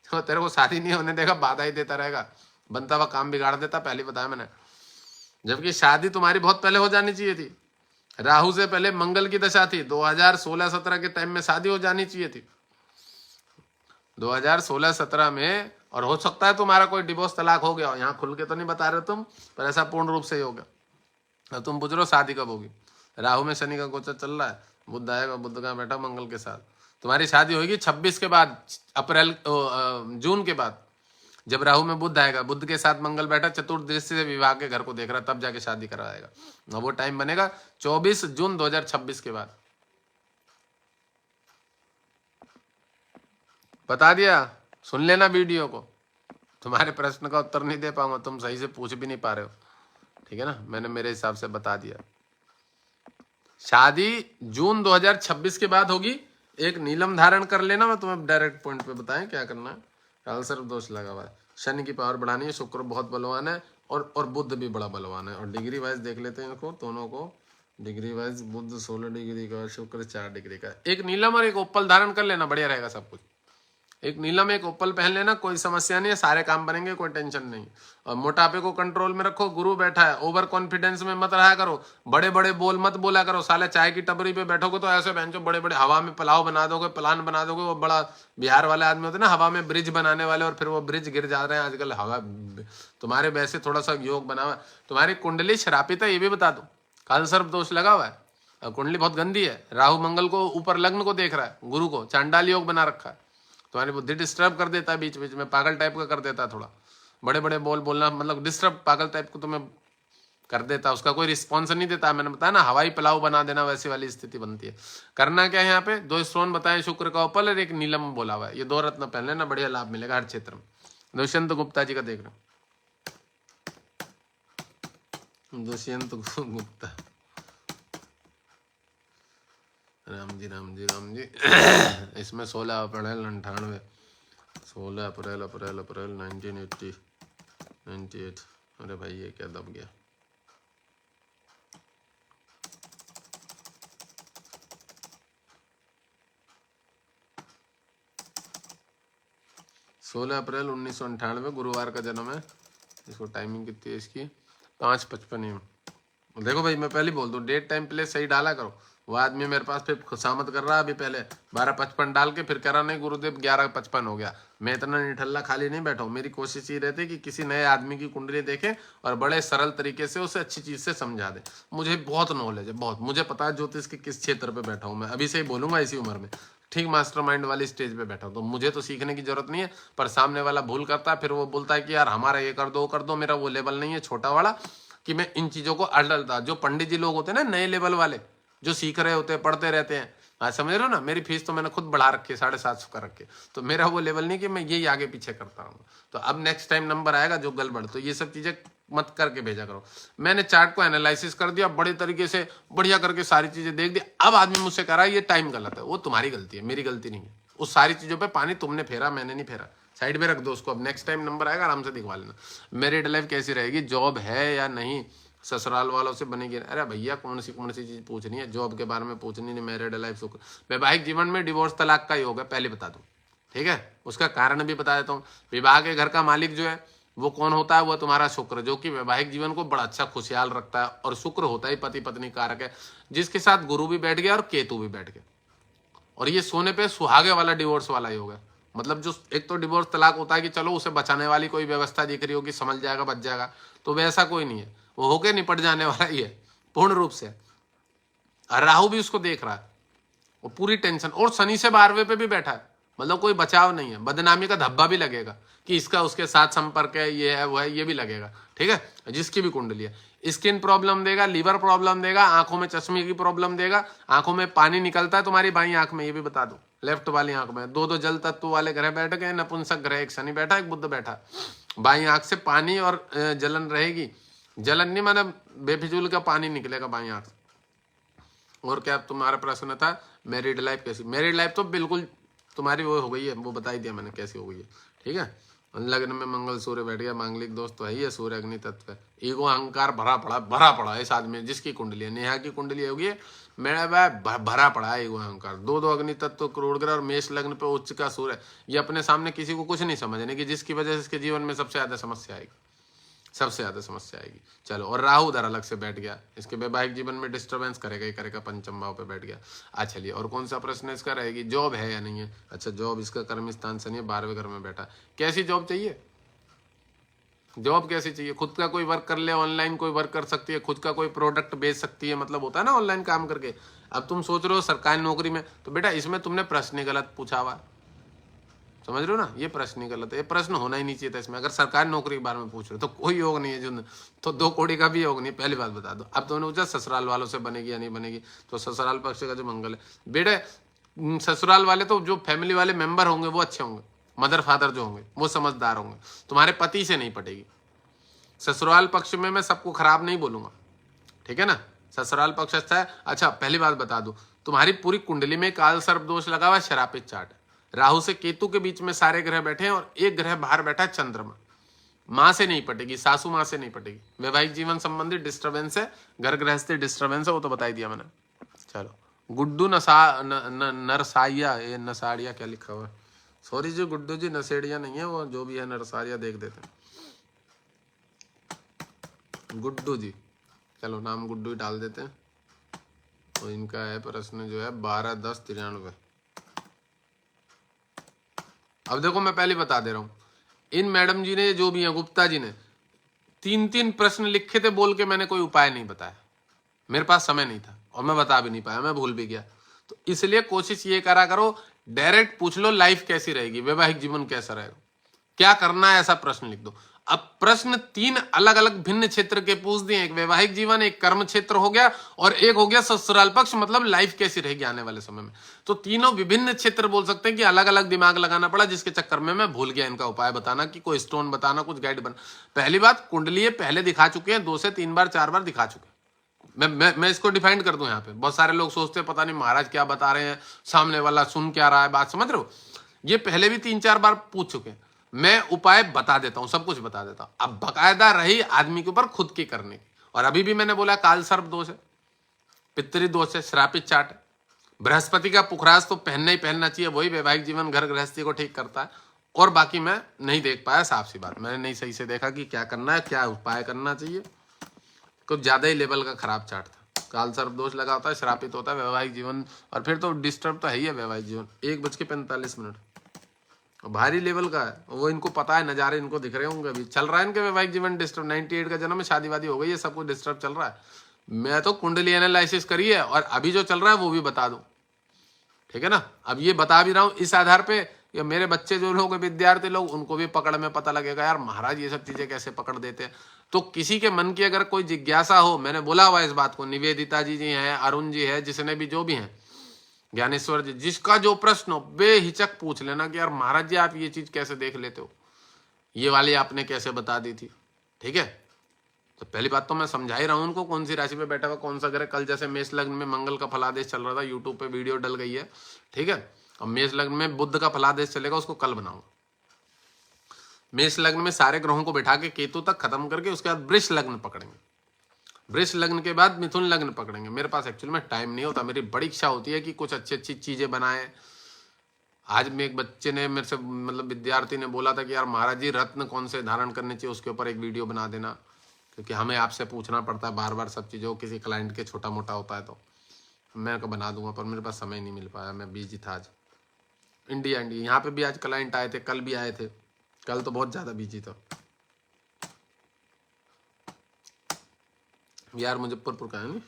तो तेरे को शादी नहीं होने देगा, बाधा ही देता रहेगा, बनता हुआ काम बिगाड़ देता, पहले बताया मैंने। जबकि शादी तुम्हारी बहुत पहले हो जानी चाहिए थी, राहु से पहले मंगल की दशा थी, 2016-17 के टाइम में शादी हो जानी चाहिए थी, 2016-17 में। और हो सकता है तुम्हारा कोई डिवोर्स तलाक हो गया हो, यहाँ खुल के तो नहीं बता रहे तुम, पर ऐसा पूर्ण रूप से ही होगा। अब तुम पूछ रहे हो शादी कब होगी, राहु में शनि का गोचर चल रहा है, बुध आएगा, बुध का बैठा मंगल के साथ, तुम्हारी शादी होगी 26 के बाद, जून के बाद, जब राहु में बुध आएगा, बुध के साथ मंगल बैठा, चतुर्थ दृष्टि से विवाह के घर को देख रहा, तब जाके शादी करवाएगा। अब वो टाइम बनेगा 24 जून 2026 के बाद। बता दिया, सुन लेना वीडियो को, तुम्हारे प्रश्न का उत्तर नहीं दे पाऊंगा, तुम सही से पूछ भी नहीं पा रहे हो, ठीक है ना, मैंने मेरे हिसाब से बता दिया। शादी जून 2026 के बाद होगी। एक नीलम धारण कर लेना, मैं तुम्हें डायरेक्ट पॉइंट पे बताएं क्या करना है। काल सर्प दोष लगा हुआ है, शनि की पावर बढ़ानी है, शुक्र बहुत बलवान है, और बुध भी बड़ा बलवान है। और डिग्री वाइज देख लेते हैं इनको दोनों को, डिग्री वाइज बुध 16 डिग्री का, शुक्र 4 डिग्री का। एक नीलम और एक ओपल धारण कर लेना, बढ़िया रहेगा सब कुछ। एक नीलम एक ओपल पहन लेना, कोई समस्या नहीं है, सारे काम बनेंगे, कोई टेंशन नहीं। और मोटापे को कंट्रोल में रखो, गुरु बैठा है, ओवर कॉन्फिडेंस में मत रहा करो, बड़े बड़े बोल मत बोला करो। साले चाय की टपरी पे बैठोगे तो ऐसे बहन बड़े बड़े हवा में पुलाव बना दोगे, प्लान बना दोगे। वो बड़ा बिहार वाले आदमी होते ना, हवा में ब्रिज बनाने वाले, और फिर वो ब्रिज गिर जा रहे हैं आजकल हवा। तुम्हारे वैसे थोड़ा सा योग बना हुआ, तुम्हारी कुंडली श्रापित है, ये भी बता दो। काल सर्प दोष लगा हुआ है, कुंडली बहुत गंदी है, राहु मंगल को ऊपर लग्न को देख रहा है, गुरु को चांडाल योग बना रखा है, तुम्हारी बुद्धि डिस्टर्ब कर देता है, बीच बीच में पागल टाइप का कर देता है, थोड़ा बड़े बड़े बोल बोलना, मतलब डिस्टर्ब पागल टाइप को तुम्हें कर देता है, उसका कोई रिस्पॉन्स नहीं देता। मैंने बताया ना, हवाई पुलाव बना देना, वैसी वाली स्थिति बनती है। करना क्या है यहाँ पे, 2 स्टोन बताएं, शुक्र का उपल और एक नीलम बोला हुआ है, ये 2 रत्न पहन लेना, बढ़िया लाभ मिलेगा हर क्षेत्र में। दुष्यंत गुप्ता जी का देख रहे हो, दुष्यंत गुप्ता, राम जी राम जी राम जी। इसमें 16 अप्रैल 98, 16 अप्रैल 1980 98। अरे भाई ये क्या दब गया। सोलह अप्रैल 1998 गुरुवार का जन्म है। इसको टाइमिंग कितनी है इसकी, 5:55 AM। देखो भाई मैं पहले बोल दूं, डेट टाइम प्लेस सही डाला करो। वो आदमी मेरे पास फिर खुशामत कर रहा, अभी पहले 12:55 डाल के फिर कह रहा नहीं गुरुदेव 11:55 हो गया। मैं इतना निठल्ला खाली नहीं बैठा हूँ। मेरी कोशिश ये रहती है कि किसी नए आदमी की कुंडली देखें और बड़े सरल तरीके से उसे अच्छी चीज से समझा दे। मुझे बहुत नॉलेज है, बहुत, मुझे पता है ज्योतिष के किस क्षेत्र पे बैठा हूँ मैं, अभी से ही बोलूंगा इसी उम्र में, ठीक मास्टरमाइंड वाली स्टेज पे बैठा हूँ। तो मुझे तो सीखने की जरूरत नहीं है, पर सामने वाला भूल करता है, फिर वो बोलता है कि यार हमारा ये कर दो कर दो। मेरा वो लेवल नहीं है छोटा वाला कि मैं इन चीजों को अड़लता। जो पंडित जी लोग होते हैं ना नए लेवल वाले, जो सीख रहे होते हैं, पढ़ते रहते हैं, आज समझ रहे हो ना, मेरी फीस तो मैंने खुद बढ़ा रखी है 750 कर रखे। तो मेरा वो लेवल नहीं कि मैं यही आगे पीछे करता हूँ। तो अब नेक्स्ट टाइम नंबर आएगा जो गड़बड़, तो ये सब चीजें मत करके भेजा करो। मैंने चार्ट को एनालिसिस कर दिया बड़े तरीके से, बढ़िया करके सारी चीजें देख दी। अब आदमी मुझसे कह रहा है ये टाइम गलत है, वो तुम्हारी गलती है, मेरी गलती नहीं है। उस सारी चीजों पे पानी तुमने फेरा, मैंने नहीं फेरा। साइड में रख दो उसको, अब नेक्स्ट टाइम नंबर आएगा आराम से दिखवा लेना। मैरिड लाइफ कैसी रहेगी, जॉब है या नहीं, ससुराल वालों से बनेगी। अरे भैया कौन सी चीज पूछनी है, जॉब के बारे में पूछनी नहीं, मैरिड लाइफ सुख। वैवाहिक जीवन में डिवोर्स तलाक का योग है, पहले बता दूं, ठीक है। उसका कारण भी बता देता हूँ। विवाह के घर का मालिक जो है वो कौन होता है, वो तुम्हारा शुक्र, जो कि वैवाहिक जीवन को बड़ा अच्छा खुशहाल रखता है। और शुक्र होता है पति पत्नी कारक है, जिसके साथ गुरु भी बैठ गया और केतु भी बैठ गया। और ये सोने पे सुहागे वाला डिवोर्स वाला योग है। मतलब जो एक तो डिवोर्स तलाक होता है कि चलो उसे बचाने वाली कोई व्यवस्था दिख रही होगी, समझ जाएगा बच जाएगा, तो वैसा कोई नहीं है, वो होके निपट जाने वाला ही है पूर्ण रूप से। राहु भी उसको देख रहा है, वो पूरी टेंशन, और शनि से 12वें पे भी बैठा है, मतलब कोई बचाव नहीं है। बदनामी का धब्बा भी लगेगा कि इसका उसके साथ संपर्क है, ये है वो है, ये भी लगेगा, ठीक है। जिसकी भी कुंडली है, स्किन प्रॉब्लम देगा, लीवर प्रॉब्लम देगा, आंखों में चश्मे की प्रॉब्लम देगा, आंखों में पानी निकलता है तुम्हारी बाई आंख में, ये भी बता दो, लेफ्ट वाली आंख में। 2 जल तत्व वाले ग्रह बैठ गए, नपुंसक ग्रह, एक शनि बैठा, एक बुध बैठा। बाई आंख से पानी और जलन रहेगी, जलन नहीं मतलब बेफिजूल का पानी निकलेगा बाई आंख से। और क्या तुम्हारा प्रश्न था, मैरिड लाइफ कैसी? मैरिड लाइफ तो बिल्कुल तुम्हारी वो हो गई है, वो बता ही दिया मैंने कैसी हो गई है, ठीक है। लग्न में मंगल सूर्य बैठ गया, मांगलिक दोस्त तो है ही है, सूर्य अग्नि तत्व है। ईगो अहंकार भरा पड़ा है इस आदमी, जिसकी कुंडली है, नेहा की कुंडली होगी मेरा भाई भरा पड़ा है ईगो अहंकार। 2 अग्नि तत्व, क्रोध ग्रह और मेष लग्न पे उच्च का सूर्य, ये अपने सामने किसी को कुछ नहीं समझने की, जिसकी वजह से इसके जीवन में सबसे ज्यादा समस्या आएगी, सबसे ज्यादा समस्या आएगी। चलो, और राहु उधर अलग से बैठ गया, इसके वैवाहिक जीवन में डिस्टर्बेंस करेगा ही करेगा, पंचम भाव पे बैठ गया। अच्छा चलिए, और कौन सा प्रश्न इसका रहेगी, जॉब है या नहीं है? अच्छा जॉब, इसका कर्म स्थान शनि है, 12वें घर में बैठा। कैसी जॉब चाहिए, जॉब कैसी चाहिए? खुद का कोई वर्क कर ले, ऑनलाइन कोई वर्क कर सकती है, खुद का कोई प्रोडक्ट बेच सकती है, मतलब होता है ना ऑनलाइन काम करके। अब तुम सोच रहे हो सरकारी नौकरी में, तो बेटा इसमें तुमने प्रश्न ही गलत पूछा हुआ, समझ रहे हो ना, ये प्रश्न ही गलत है, ये प्रश्न होना ही नहीं चाहिए था इसमें। अगर सरकारी नौकरी के बारे में पूछ रहे हो तो कोई योग नहीं है, जो तो 2 कौड़ी का भी योग नहीं, पहली बात बता दो। अब तुमने पूछा ससुराल वालों से बनेगी या नहीं बनेगी, तो ससुराल पक्ष का जो मंगल है बेटे, ससुराल वाले तो जो फैमिली वाले मेंबर होंगे वो अच्छे होंगे, मदर फादर जो होंगे वो समझदार होंगे, तुम्हारे पति से नहीं पटेगी। ससुराल पक्ष में मैं सबको खराब नहीं बोलूंगा, ठीक है ना, ससुराल पक्ष अच्छा है। अच्छा पहली बात बता दूं, तुम्हारी पूरी कुंडली में काल सर्प दोष लगा हुआ है, शरापित चार्ट, राहु से केतु के बीच में सारे ग्रह बैठे हैं, और एक ग्रह बाहर बैठा है चंद्रमा। माँ से नहीं पटेगी, सासू माँ से नहीं पटेगी, वैवाहिक जीवन संबंधी डिस्टर्बेंस है, घर गृहस्थी डिस्टर्बेंस है, वो तो बता ही दिया मैंने। चलो, गुड्डू नरसाड़िया, ये नसाड़िया क्या लिखा हुआ है, सॉरी जी गुड्डू जी, नशेड़िया नहीं है वो, जो भी है नरसारिया देख देते हैं। गुड्डू जी, चलो नाम गुड्डू ही डाल देते हैं। तो इनका है प्रश्न जो है 12/10/93। अब देखो मैं पहले बता दे रहा हूं, इन मैडम जी ने जो भी है, गुप्ता जी ने 3-3 प्रश्न लिखे थे बोल के मैंने कोई उपाय नहीं बताया। मेरे पास समय नहीं था और मैं बता भी नहीं पाया, मैं भूल भी गया। तो इसलिए कोशिश ये करा करो, डायरेक्ट पूछ लो लाइफ कैसी रहेगी, वैवाहिक जीवन कैसा रहेगा, क्या करना है, ऐसा प्रश्न लिख दो। अब प्रश्न 3 अलग अलग भिन्न क्षेत्र के पूछ दिए, एक वैवाहिक जीवन, एक कर्म क्षेत्र हो गया, और एक हो गया ससुराल पक्ष, मतलब लाइफ कैसी रहेगी आने वाले समय में। तो तीनों विभिन्न क्षेत्र बोल सकते हैं कि अलग अलग दिमाग लगाना पड़ा, जिसके चक्कर में मैं भूल गया इनका उपाय बताना, कि कोई स्टोन बताना, कुछ गाइड बना। पहली बात, कुंडली पहले दिखा चुके हैं, 2 से 3 बार 4 बार दिखा चुके हैं। मैं इसको डिफाइंड कर दूं यहाँ पे। बहुत सारे लोग सोचते हैं पता नहीं महाराज क्या बता रहे हैं, सामने वाला सुन क्या रहा है, बात समझ रहे हो। ये पहले भी 3-4 बार पूछ चुके हैं, मैं उपाय बता देता हूं, सब कुछ बता देता हूं। अब बकायदा रही आदमी के ऊपर खुद की करने की। और अभी भी मैंने बोला काल सर्प दोष है, पितृ दोष है, श्रापित चाट है, बृहस्पति का पुखराज तो पहनना ही पहनना चाहिए, वही वैवाहिक जीवन घर गृहस्थी को ठीक करता है। और बाकी मैं नहीं देख पाया, साफ सी बात, मैंने नहीं सही से देखा कि क्या करना है, क्या उपाय करना चाहिए। कुछ ज्यादा ही लेवल का खराब चार्ट था। काल सर्प दोष लगा होता है, श्रापित होता है वैवाहिक जीवन, और फिर तो डिस्टर्ब तो है ही है वैवाहिक जीवन। 1:45 भारी लेवल का है वो, इनको पता है, नजारे इनको दिख रहे होंगे, अभी चल रहा है इनके वैवाहिक जीवन डिस्टर्ब। 98 का जन्म है, शादी वादी हो गई है, सब कुछ डिस्टर्ब चल रहा है। मैं तो कुंडली एनालिसिस करी है और अभी जो चल रहा है वो भी बता दूं, ठीक है ना। अब ये बता भी रहा हूं इस आधार पे, या मेरे बच्चे जो लोग विद्यार्थी लोग, उनको भी पकड़ में पता लगेगा यार महाराज ये सब चीजें कैसे पकड़ देते हैं। तो किसी के मन की अगर कोई जिज्ञासा हो, मैंने बोला हुआ इस बात को, निवेदिता जी हैं, अरुण जी है, जिसने भी जो भी हैं, ज्ञानेश्वर जी, जिसका जो प्रश्न हो बेहिचक पूछ लेना कि यार महाराज जी आप ये चीज कैसे देख लेते हो, ये वाली आपने कैसे बता दी थी, ठीक है। तो पहली बात तो मैं समझा ही रहा हूं उनको, कौन सी राशि पे बैठा हुआ कौन सा ग्रह। कल जैसे मेष लग्न में मंगल का फलादेश चल रहा था, यूट्यूब पे वीडियो डल गई है, ठीक है। और मेष लग्न में बुध का फलादेश चलेगा, उसको कल बनाऊंगा। मेष लग्न में सारे ग्रहों को बैठा के केतु तक खत्म करके उसके बाद वृष लग्न पकड़ेंगे, वृष लग्न के बाद मिथुन लग्न पकड़ेंगे। मेरे पास एक्चुअली में टाइम नहीं होता, मेरी बड़ी इच्छा होती है कि कुछ अच्छी अच्छी चीजें बनाए। आज में एक बच्चे ने मेरे से, मतलब विद्यार्थी ने बोला था कि यार महाराज जी रत्न कौन से धारण करने चाहिए, उसके ऊपर एक वीडियो बना देना, क्योंकि हमें आपसे पूछना पड़ता है बार बार सब चीज़ों, किसी क्लाइंट के छोटा मोटा होता है। तो मैं बना दूंगा, पर मेरे पास समय नहीं मिल पाया, मैं बिजी था आज। इंडिया यहाँ पे भी आज क्लाइंट आए थे, कल भी आए थे, कल तो बहुत ज़्यादा बिजी था यार। मुजफ्फरपुर का है नहीं,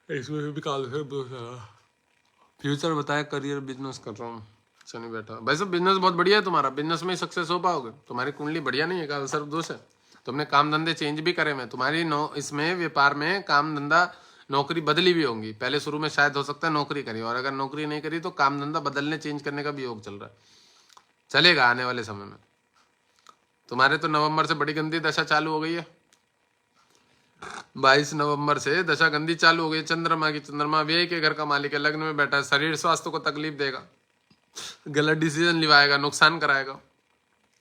इसमें भी काल से फ्यूचर बताया, करियर बिजनेस कर रहा हूँ, शनि बैठा। भाई साहब बिजनेस बहुत बढ़िया है तुम्हारा, बिजनेस में ही सक्सेस हो पाओगे। तुम्हारी कुंडली बढ़िया नहीं है, काल सर्प दोष है। तुमने काम धंधे चेंज भी करे, मैं तुम्हारी इसमें व्यापार में काम धंधा नौकरी बदली भी होंगी। पहले शुरू में शायद हो सकता है नौकरी करी, और अगर नौकरी नहीं करी तो काम धंधा बदलने चेंज करने का भी योग चल रहा है, चलेगा आने वाले समय में। तुम्हारे तो नवंबर से बड़ी गंदी दशा चालू हो गई है, 22 नवंबर से दशा गंदी चालू हो गई चंद्रमा की। चंद्रमा व्यय के घर का मालिक है, लग्न में बैठा है, शरीर स्वास्थ्य को तकलीफ देगा, गलत डिसीजन लिवाएगा, नुकसान कराएगा।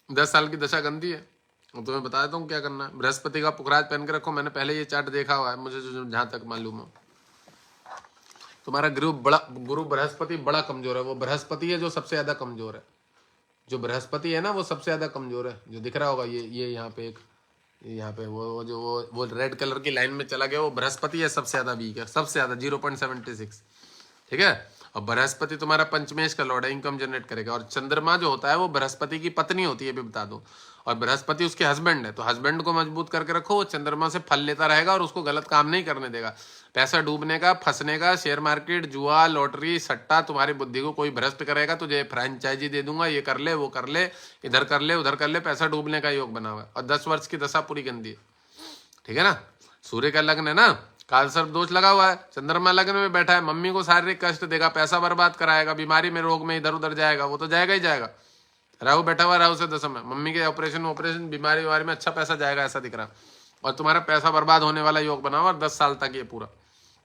10 साल की दशा गंदी है। तुम्हें बता देता हूँ क्या करना है। बृहस्पति का पुखराज पहन के रखो, मैंने पहले ये चार्ट देखा हुआ है, मुझे जहां तक मालूम है। तुम्हारा गुरु बृहस्पति बड़ा कमजोर है, वो बृहस्पति है जो सबसे ज्यादा कमजोर है। जो बृहस्पति है ना वो सबसे ज्यादा कमजोर है, जो दिख रहा होगा ये यहाँ पे एक, यहाँ पे वो रेड कलर की लाइन में चला गया, वो बृहस्पति है सबसे ज्यादा वीक है, सबसे ज्यादा 0.76, ठीक है। और बृहस्पति तुम्हारा पंचमेश का लॉर्ड है, इनकम जनरेट करेगा। और चंद्रमा जो होता है वो बृहस्पति की पत्नी होती है, भी बता दो, और बृहस्पति उसके हस्बैंड है। तो हस्बैंड को मजबूत करके रखो, वो चंद्रमा से फल लेता रहेगा और उसको गलत काम नहीं करने देगा। पैसा डूबने का, फंसने का, शेयर मार्केट, जुआ, लॉटरी, सट्टा, तुम्हारी बुद्धि को कोई भ्रष्ट करेगा, तुझे फ्रेंचाइजी दे दूंगा, ये कर ले, वो कर ले, इधर कर ले, उधर कर ले, पैसा डूबने का योग बना हुआ है। और 10 वर्ष की दशा पूरी गंदी है, ठीक है ना। सूर्य का लग्न है ना, काल सर्प दोष लगा हुआ है, चंद्रमा लग्न में बैठा है, मम्मी को शारीरिक कष्ट देगा, पैसा बर्बाद कराएगा, बीमारी में रोग में इधर उधर जाएगा, वो तो जाएगा ही जाएगा। राहु बैठा हुआ, राहु से दशम है, मम्मी के ऑपरेशन बीमारी में अच्छा पैसा जाएगा ऐसा दिख रहा। और तुम्हारा पैसा बर्बाद होने वाला योग बना हुआ 10 साल तक, ये पूरा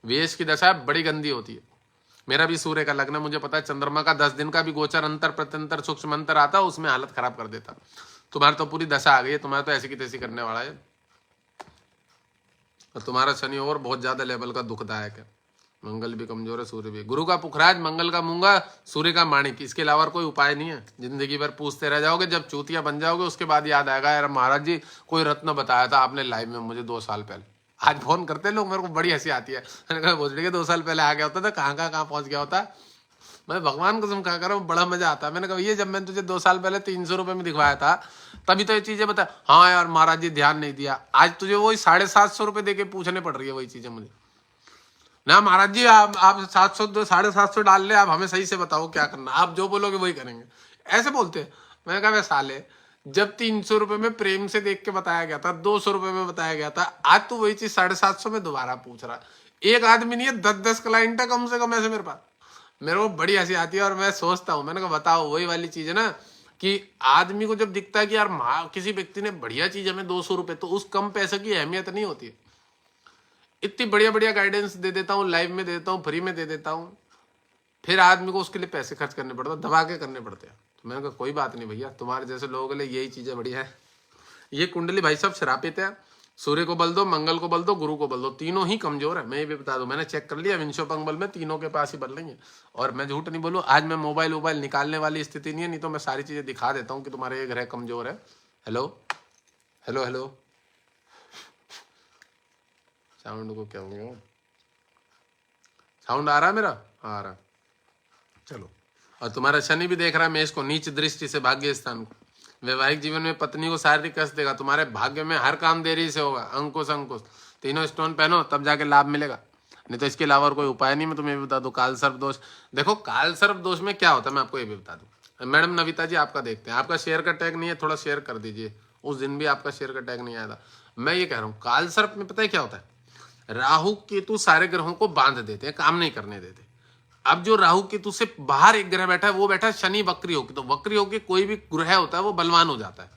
वेश की दशा बड़ी गंदी होती है। मेरा भी सूर्य का लग्न, मुझे पता है। चंद्रमा का 10 दिन का भी गोचर अंतर प्रत्यंतर सूक्ष्म अंतर आता है, उसमें हालत खराब कर देता। तुम्हारी तो पूरी दशा आ गई है, तुम्हारा तो ऐसी की तैसी करने वाला है। और तुम्हारा शनि और बहुत ज्यादा लेवल का दुखदायक है। मंगल भी कमजोर है, सूर्य भी। गुरु का पुखराज, मंगल का मूंगा, सूर्य का माणिक, इसके अलावा कोई उपाय नहीं है। जिंदगी भर पूछते रह जाओगे, जब चूतिया बन जाओगे उसके बाद याद आएगा यार महाराज जी कोई रत्न बताया था आपने लाइव में मुझे 2 साल पहले। आज फोन करते हैं लोग, मेरे को बड़ी हंसी आती है। मैंने कहा भोसड़ी के 2 साल पहले आ गया होता था, कहाँ पहुंच गया होता। मैं भगवान कसम खा कर रहा हूँ, बड़ा मजा आता है। मैंने कहा ये जब मैंने तुझे 2 साल पहले 300 रुपये में दिखवाया था तभी तो ये चीजें बता। हाँ यार महाराज जी ध्यान नहीं दिया। आज तुझे वही 750 रुपये दे के पूछने पड़ रही है वही चीजें मुझे। ना महाराज जी आप 700 750 डाल ले, आप हमें सही से बताओ क्या करना, आप जो बोलोगे वही करेंगे, ऐसे बोलते हैं। मैंने कहा वे साले, जब 300 रुपये में प्रेम से देख के बताया गया था, 200 रुपये में बताया गया था, आज तू वही चीज 750 में दोबारा पूछ रहा। एक आदमी नहीं है, 10-10 क्लाइंट है कम से कम ऐसे मेरे पास। मेरे को बड़ी हंसी आती है और मैं सोचता हूँ, मैंने कहा बताओ वही वाली चीज है ना कि आदमी को जब दिखता है कि यार किसी व्यक्ति ने बढ़िया चीज हमें 200 रुपये, तो उस कम पैसे की अहमियत नहीं होती है। इतनी बढ़िया बढ़िया गाइडेंस दे देता हूँ, लाइव में दे देता हूँ, फ्री में दे देता हूँ, फिर आदमी को उसके लिए पैसे खर्च करने पड़ते हैं, दबा के करने पड़ते हैं। तो मैंने कहा कोई बात नहीं भैया, तुम्हारे जैसे लोगों के लिए यही चीजें बढ़िया है। ये कुंडली भाई साहब श्रापित है। सूर्य को बल दो, मंगल को बल दो, गुरु को बल दो, तीनों ही कमजोर है। मैं ये भी बता दूं, मैंने चेक कर लिया विंशो पंगबल में तीनों के पास ही बल नहीं है। और मैं झूठ नहीं बोलूं, आज मैं मोबाइल निकालने वाली स्थिति नहीं है, नहीं तो मैं सारी चीजें दिखा देता हूँ कि तुम्हारे ये ग्रह कमजोर है। हेलो हेलो हेलो, साउंड को क्या हो गया? साउंड आ रहा है मेरा? आ रहा। चलो। और तुम्हारा शनि भी देख रहा है मेष को नीच दृष्टि से भाग्य स्थान को। वैवाहिक जीवन में पत्नी को शारीरिक कष्ट देगा, तुम्हारे भाग्य में हर काम देरी से होगा। अंकुश अंकुश तीनों स्टोन पहनो तब जाके लाभ मिलेगा, नहीं तो इसके अलावा और कोई उपाय नहीं। मैं तुम्हें भी बता दूं, काल सर्प दोष। देखो काल सर्प दोष में क्या होता है मैं आपको ये भी बता दूं। मैडम नविता जी आपका देखते हैं, आपका शेयर का टैग नहीं है, थोड़ा शेयर कर दीजिए। उस दिन भी आपका शेयर का टैग नहीं आया था। मैं ये कह रहा हूँ काल सर्प में पता है क्या होता है, राहु केतु सारे ग्रहों को बांध देते हैं, काम नहीं करने देते। अब जो राहु केतु से बाहर एक ग्रह बैठा है, वो बैठा है शनि वक्री होकर। तो वक्री होकर कोई भी ग्रह होता है वो बलवान हो जाता है,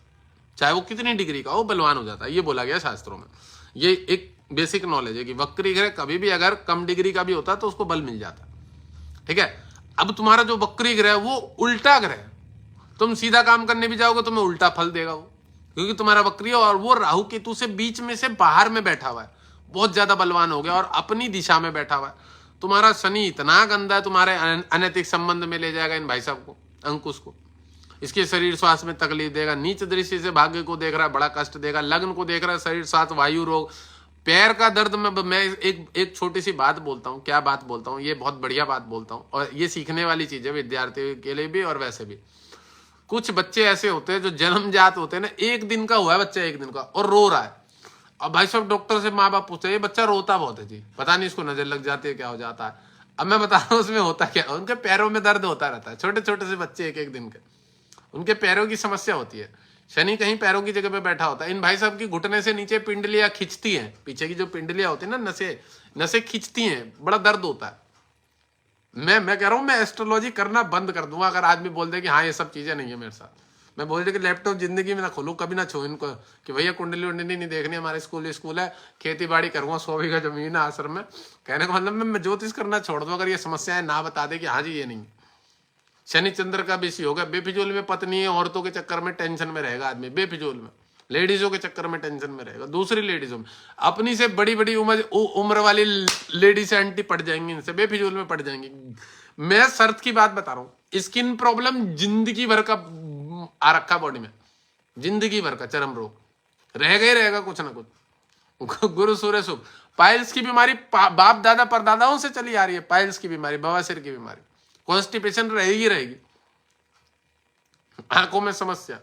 चाहे वो कितनी डिग्री का हो, बलवान हो जाता है। ये बोला गया शास्त्रों में, ये एक बेसिक नॉलेज है कि वक्री ग्रह कभी भी अगर कम डिग्री का भी होता है तो उसको बल मिल जाता है। ठीक है। अब तुम्हारा जो वक्री ग्रह है वो उल्टा ग्रह है, तुम सीधा काम करने भी जाओगे तुम्हें उल्टा फल देगा वो, क्योंकि तुम्हारा वक्री है और वो राहु केतु से बीच में से बाहर में बैठा हुआ है, बहुत ज्यादा बलवान हो गया और अपनी दिशा में बैठा हुआ है। तुम्हारा शनि इतना गंदा है, तुम्हारे अनैतिक संबंध में ले जाएगा इन भाई साहब को, अंकुश को। इसके शरीर स्वास्थ्य में तकलीफ देगा, नीच दृष्टि से भाग्य को देख रहा है, बड़ा कष्ट देगा। लग्न को देख रहा है, शरीर स्वास्थ्य, वायु रोग, पैर का दर्द में। मैं एक छोटी सी बात बोलता हूँ, क्या बात बोलता हूँ, ये बहुत बढ़िया बात बोलता हूँ और ये सीखने वाली चीज है विद्यार्थियों के लिए भी और वैसे भी। कुछ बच्चे ऐसे होते हैं जो जन्मजात होते हैं ना, 1 दिन का हुआ है बच्चा, 1 दिन का, और रो रहा है। अब भाई साहब डॉक्टर से माँ बाप पूछते हैं, ये बच्चा रोता बहुत है जी, पता नहीं इसको नजर लग जाती है क्या हो जाता है। अब मैं बता रहा हूँ उसमें होता क्या, उनके पैरों में दर्द होता रहता है। छोटे छोटे से बच्चे 1-1 दिन के, उनके पैरों की समस्या होती है। शनि कहीं पैरों की जगह पे बैठा होता है। इन भाई साहब की घुटने से नीचे पिंडलियां खिंचती हैं, पीछे की जो पिंडलियां होती है ना, नसें खिंचती हैं, बड़ा दर्द होता है। मैं कह रहा हूँ मैं एस्ट्रोलॉजी करना बंद कर दूंगा अगर आदमी बोल दे कि हाँ ये सब चीजें नहीं है मेरे साथ। मैं बोल दे कि लैपटॉप जिंदगी में ना खोलूं, कभी ना छू इनको कि भैया कुंडली उंडली नहीं देखनी, हमारे स्कूल है, खेती बाड़ी करूंगा, 100 बीघा जमीन है आश्रम में। कहने का मतलब मैं ज्योतिष करना छोड़ दूं अगर ये समस्याएं ना बता दे कि हाँ जी ये नहीं। शनि चंद्र का भी होगा, बेफिजूल में पत्नी है औरतों के चक्कर में टेंशन में रहेगा आदमी, बेफिजूल में लेडीजों के चक्कर में टेंशन में रहेगा, दूसरी लेडीजों में, अपनी से बड़ी बड़ी उम्र वाली लेडी से एंटी पड़ जाएंगी, इनसे बेफिजूल में पड़ जाएंगी। मैं शर्त की बात बता रहा हूँ, स्किन प्रॉब्लम जिंदगी भर का आ रखा बॉडी में, जिंदगी भर का चरम रोग रहेगा ही रहेगा कुछ ना कुछ। गुरु सूर्य शुभ, पाइल्स की बीमारी बाप दादा परदादाओं से चली आ रही है, पाइल्स की बीमारी, बवासीर की बीमारी, कॉन्स्टिपेशन रहेगी रहेगी, आंखों में समस्या।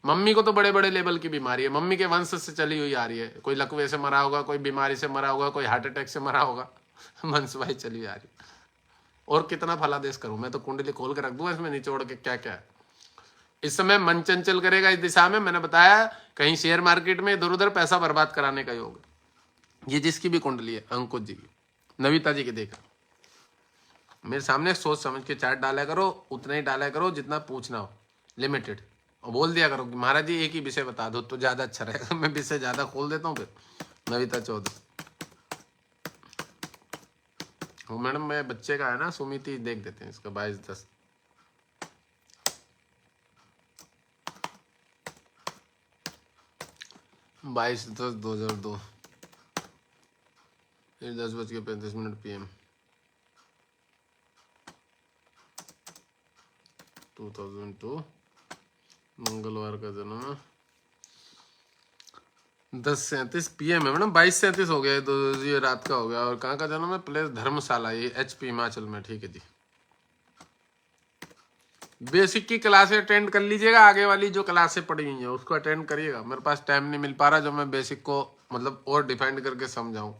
मम्मी को तो बड़े बड़े लेवल की बीमारी है, मम्मी के वंश से चली हुई आ रही है, कोई लकवे से मरा होगा, कोई बीमारी से मरा होगा, कोई हार्ट अटैक से मरा होगा, वंशवाही चली आ रही। और कितना फलादेश करूं मैं, तो कुंडली खोल के रख दूंगा इसमें निचोड़ के क्या क्या है। इस समय मन चंचल करेगा इस दिशा में, मैंने बताया कहीं शेयर मार्केट में इधर उधर पैसा बर्बाद कराने का योग। ये जिसकी भी कुंडली है, अंकुश जी की, नविता जी की, देखा मेरे सामने, सोच समझ के चार्ट डाला करो, उतना ही डाला करो जितना पूछना हो, लिमिटेड। और बोल दिया करो कि महाराज जी एक ही विषय बता दो तो ज्यादा अच्छा रहेगा। मैं विषय ज्यादा खोल देता हूँ फिर। नविता चौधरी, मैडम मैं बच्चे का है ना, सुमिति देख देते हैं इसका 22-10। बाईस 10 2002। 10:35 PM 2002 मंगलवार का जन्म है। 10:37 PM है मैडम, 22:37 हो गया, तो ये रात का हो गया। और कहाँ का जन्म है? प्लेस धर्मशाला, ये HP हिमाचल में। ठीक है जी। बेसिक की क्लासें अटेंड कर लीजिएगा, आगे वाली जो क्लासें पड़ी हुई हैं उसको अटेंड करिएगा। मेरे पास टाइम नहीं मिल पा रहा जो मैं बेसिक को मतलब और डिफाइन करके समझाऊं।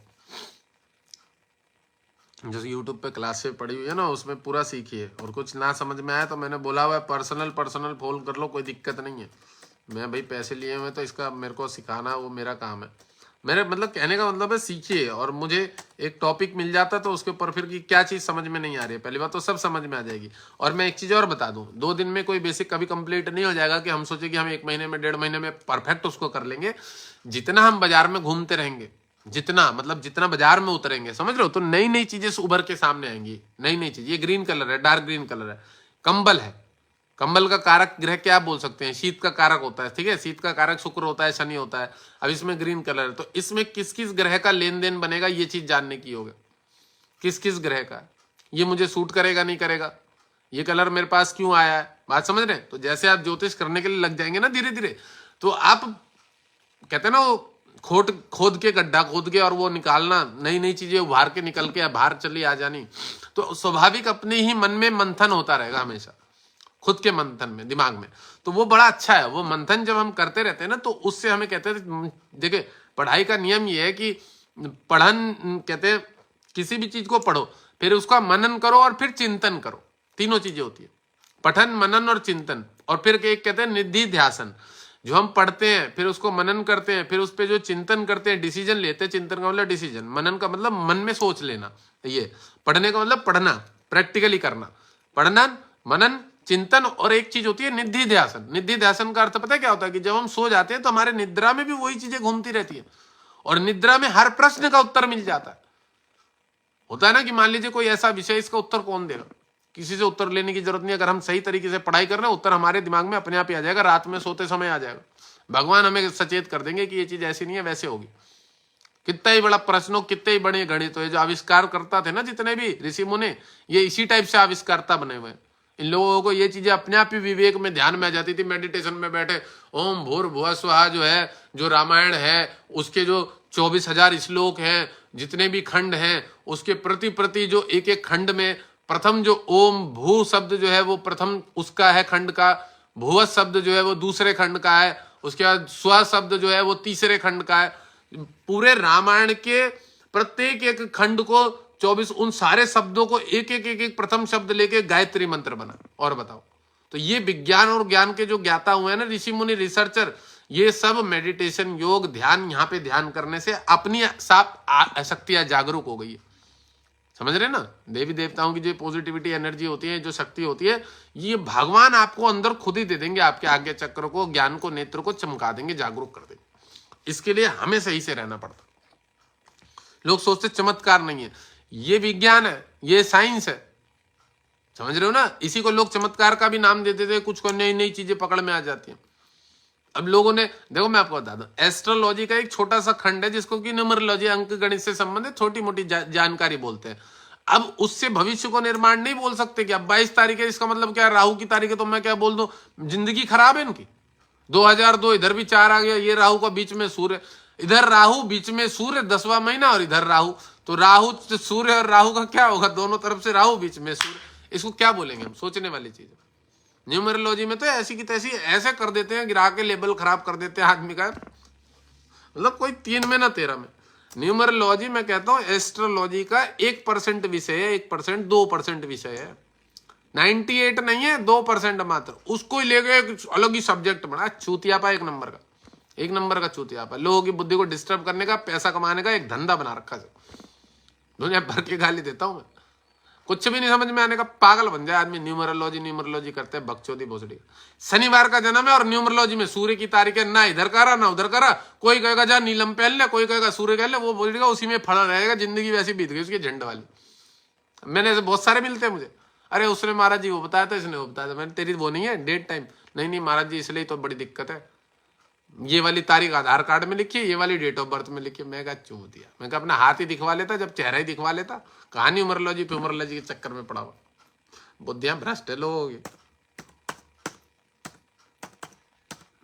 जैसे यूट्यूब पे क्लासें पड़ी हुई है ना, उसमें पूरा सीखिए। और कुछ ना समझ में आया तो मैंने बोला हुआ है पर्सनल फोन कर लो, कोई दिक्कत नहीं है। मैं भाई पैसे लिए हुए तो इसका मेरे को सिखाना वो मेरा काम है। मेरे मतलब कहने का मतलब है सीखिए। और मुझे एक टॉपिक मिल जाता तो उसके ऊपर फिर की क्या चीज़ समझ में नहीं आ रही है, पहली बात तो सब समझ में आ जाएगी। और मैं एक चीज़ और बता दूं, 2 दिन में कोई बेसिक कभी कंप्लीट नहीं हो जाएगा कि हम सोचे कि हम 1 महीने में 1.5 महीने में परफेक्ट उसको कर लेंगे। जितना हम बाजार में घूमते रहेंगे, जितना मतलब जितना बाजार में उतरेंगे, समझ रहे हो, तो नई नई चीजें उभर के सामने आएंगी। नई नई चीज, ये ग्रीन कलर है, डार्क ग्रीन कलर है, कंबल है। कंबल का कारक ग्रह क्या बोल सकते हैं? शीत का कारक होता है, ठीक है। शीत का कारक शुक्र होता है, शनि होता है। अब इसमें ग्रीन कलर है, तो इसमें किस किस ग्रह का लेन देन बनेगा, ये चीज जानने की होगा। किस किस ग्रह का ये मुझे सूट करेगा नहीं करेगा, ये कलर मेरे पास क्यों आया है, बात समझ रहे हैं? तो जैसे आप ज्योतिष करने के लिए लग जाएंगे ना धीरे धीरे, तो आप कहते हैं ना वो खोद के गड्ढा खोद के और वो निकालना, नई नई चीजें उभार के निकल के बाहर चली आ जानी, तो स्वाभाविक अपने ही मन में मंथन होता रहेगा हमेशा, खुद के मंथन में, दिमाग में। तो वो बड़ा अच्छा है। वो मंथन जब हम करते रहते हैं ना, तो उससे हमें कहते हैं, देखिए पढ़ाई का नियम ये है कि पढ़न कहते हैं किसी भी चीज को पढ़ो, फिर उसका मनन करो और फिर चिंतन करो। तीनों चीजें होती है, पठन, मनन और चिंतन। और फिर एक कहते हैं निधि ध्यासन, जो हम पढ़ते हैं फिर उसको मनन करते हैं, फिर उस पर जो चिंतन करते हैं, डिसीजन लेते हैं। चिंतन का मतलब डिसीजन, मनन का मतलब मन में सोच लेना। ये पढ़ने का मतलब पढ़ना, प्रैक्टिकली करना, पढ़ना, मनन, चिंतन। और एक चीज होती है निधि ध्यासन। निधि ध्यासन का अर्थ पता है क्या होता है? कि जब हम सो जाते हैं तो हमारे निद्रा में भी वही चीजें घूमती रहती है, और निद्रा में हर प्रश्न का उत्तर मिल जाता है। होता है ना कि मान लीजिए कोई ऐसा विषय, इसका उत्तर कौन देगा, किसी से उत्तर लेने की जरूरत नहीं। अगर हम सही तरीके से पढ़ाई कर रहे हैं, उत्तर हमारे दिमाग में अपने आप ही आ जाएगा, रात में सोते समय आ जाएगा। भगवान हमें सचेत कर देंगे कि ये चीज ऐसी नहीं है, वैसे होगी। कितना ही बड़ा प्रश्न हो, कितने ही बड़े गणित हो, जो आविष्कार करता थे ना जितने भी ऋषि मुनि, ये इसी टाइप से आविष्कारता बने हुए हैं। इन लोगों को ये चीजें अपने आप ही विवेक में, ध्यान में आ जाती थी। मेडिटेशन में बैठे ओम भूर्भुवः स्वः जो है, जो रामायण है उसके जो 24,000 श्लोक हैं, जितने भी खंड हैं, उसके प्रति जो एक एक खंड में प्रथम जो ओम भू शब्द जो है वो प्रथम उसका है खंड का, भुव शब्द जो है वो दूसरे खंड का है, उसके बाद स्व शब्द जो है वो तीसरे खंड का है। पूरे रामायण के प्रत्येक एक खंड को 24, उन सारे शब्दों को एक एक प्रथम शब्द लेके गायत्री मंत्र बना। और बताओ, तो ये विज्ञान और ज्ञान के जो ज्ञाता हुए हैं ना, ऋषि मुनि, रिसर्चर, ये सब मेडिटेशन, योग, ध्यान, यहाँ पे ध्यान करने से अपनी साफ शक्तियां जागरूक हो गई है। समझ रहे ना? देवी देवताओं की जो पॉजिटिविटी एनर्जी होती है, जो शक्ति होती है, ये भगवान आपको अंदर खुद ही दे देंगे। आपके आज्ञा चक्र को, ज्ञान को, नेत्र को चमका देंगे, जागरूक कर देंगे। इसके लिए हमें सही से रहना पड़ता। लोग सोचते चमत्कार नहीं है, ये विज्ञान है, ये साइंस है। समझ रहे हो ना? इसी को लोग चमत्कार का भी नाम देते थे। कुछ को नई नई चीजें पकड़ में आ जाती हैं। अब लोगों ने, देखो मैं आपको बता दूं, एस्ट्रोलॉजी का एक छोटा सा खंड है जिसको कि न्यूमरोलॉजी, अंक गणित से संबंधित छोटी मोटी जानकारी बोलते हैं। अब उससे भविष्य को निर्माण नहीं बोल सकते कि अब 22 तारीख है, इसका मतलब क्या, राहु की तारीख है, तो मैं क्या बोल दूं जिंदगी खराब है इनकी। 2002 इधर भी 4 आ गया, ये राहु का बीच में सूर्य, इधर राहु बीच में सूर्य 10वां महीना, और इधर राहु, तो राहु सूर्य और राहु का क्या होगा? दोनों तरफ से राहु, बीच में सूर्य। इसको क्या बोलेंगे हम? सोचने वाली चीज है। न्यूमरोलॉजी में तो ऐसी की तैसी ऐसे कर देते हैं, गिरा के लेवल खराब कर देते हैं आदमी का, मतलब कोई 3 में ना 13 में। न्यूमरोलॉजी मैं कहता हूं एस्ट्रोलॉजी का 1% विषय है, 1%, 2% विषय है, 98 नहीं है, 2% मात्र। उसको ही लेके एक अलग ही सब्जेक्ट बना, चूतियापा एक नंबर का चूतियापा। लोगों की बुद्धि को डिस्टर्ब करने का, पैसा कमाने का एक धंधा बना रखा है। दुनिया भर की गाली देता हूं मैं, कुछ भी नहीं समझ में आने का, पागल बन जाए आदमी। न्यूमरोलॉजी करते हैं, बकचोदी भोसड़ी। शनिवार का जन्म है और न्यूमरोलॉजी में सूर्य की तारीख है, ना इधर करा ना उधर करा। कोई कहेगा जा नीलम पहन ले, कोई कहेगा सूर्य पहन ले, वो बोलेगा उसी में फड़ा रहेगा, जिंदगी वैसी बीत गई उसकी झंड वाली। मैंने ऐसे बहुत सारे मिलते हैं मुझे, अरे उसने महाराज जी वो बताया था, इसने वो बताया था। मैंने तेरी वो नहीं है डेट टाइम, नहीं महाराज जी इसलिए तो बड़ी दिक्कत है। ये वाली तारीख आधार कार्ड में लिखी, ये वाली डेट ऑफ बर्थ में लिखी। मैं कहा चूम दिया, मैं कहा अपना हाथ ही दिखवा लेता, जब चेहरा ही दिखवा लेता। कहानी उमरलॉजी पे उमरलॉजी के चक्कर में पड़ा हुआ। बुद्धियां भ्रष्ट है लोगों की।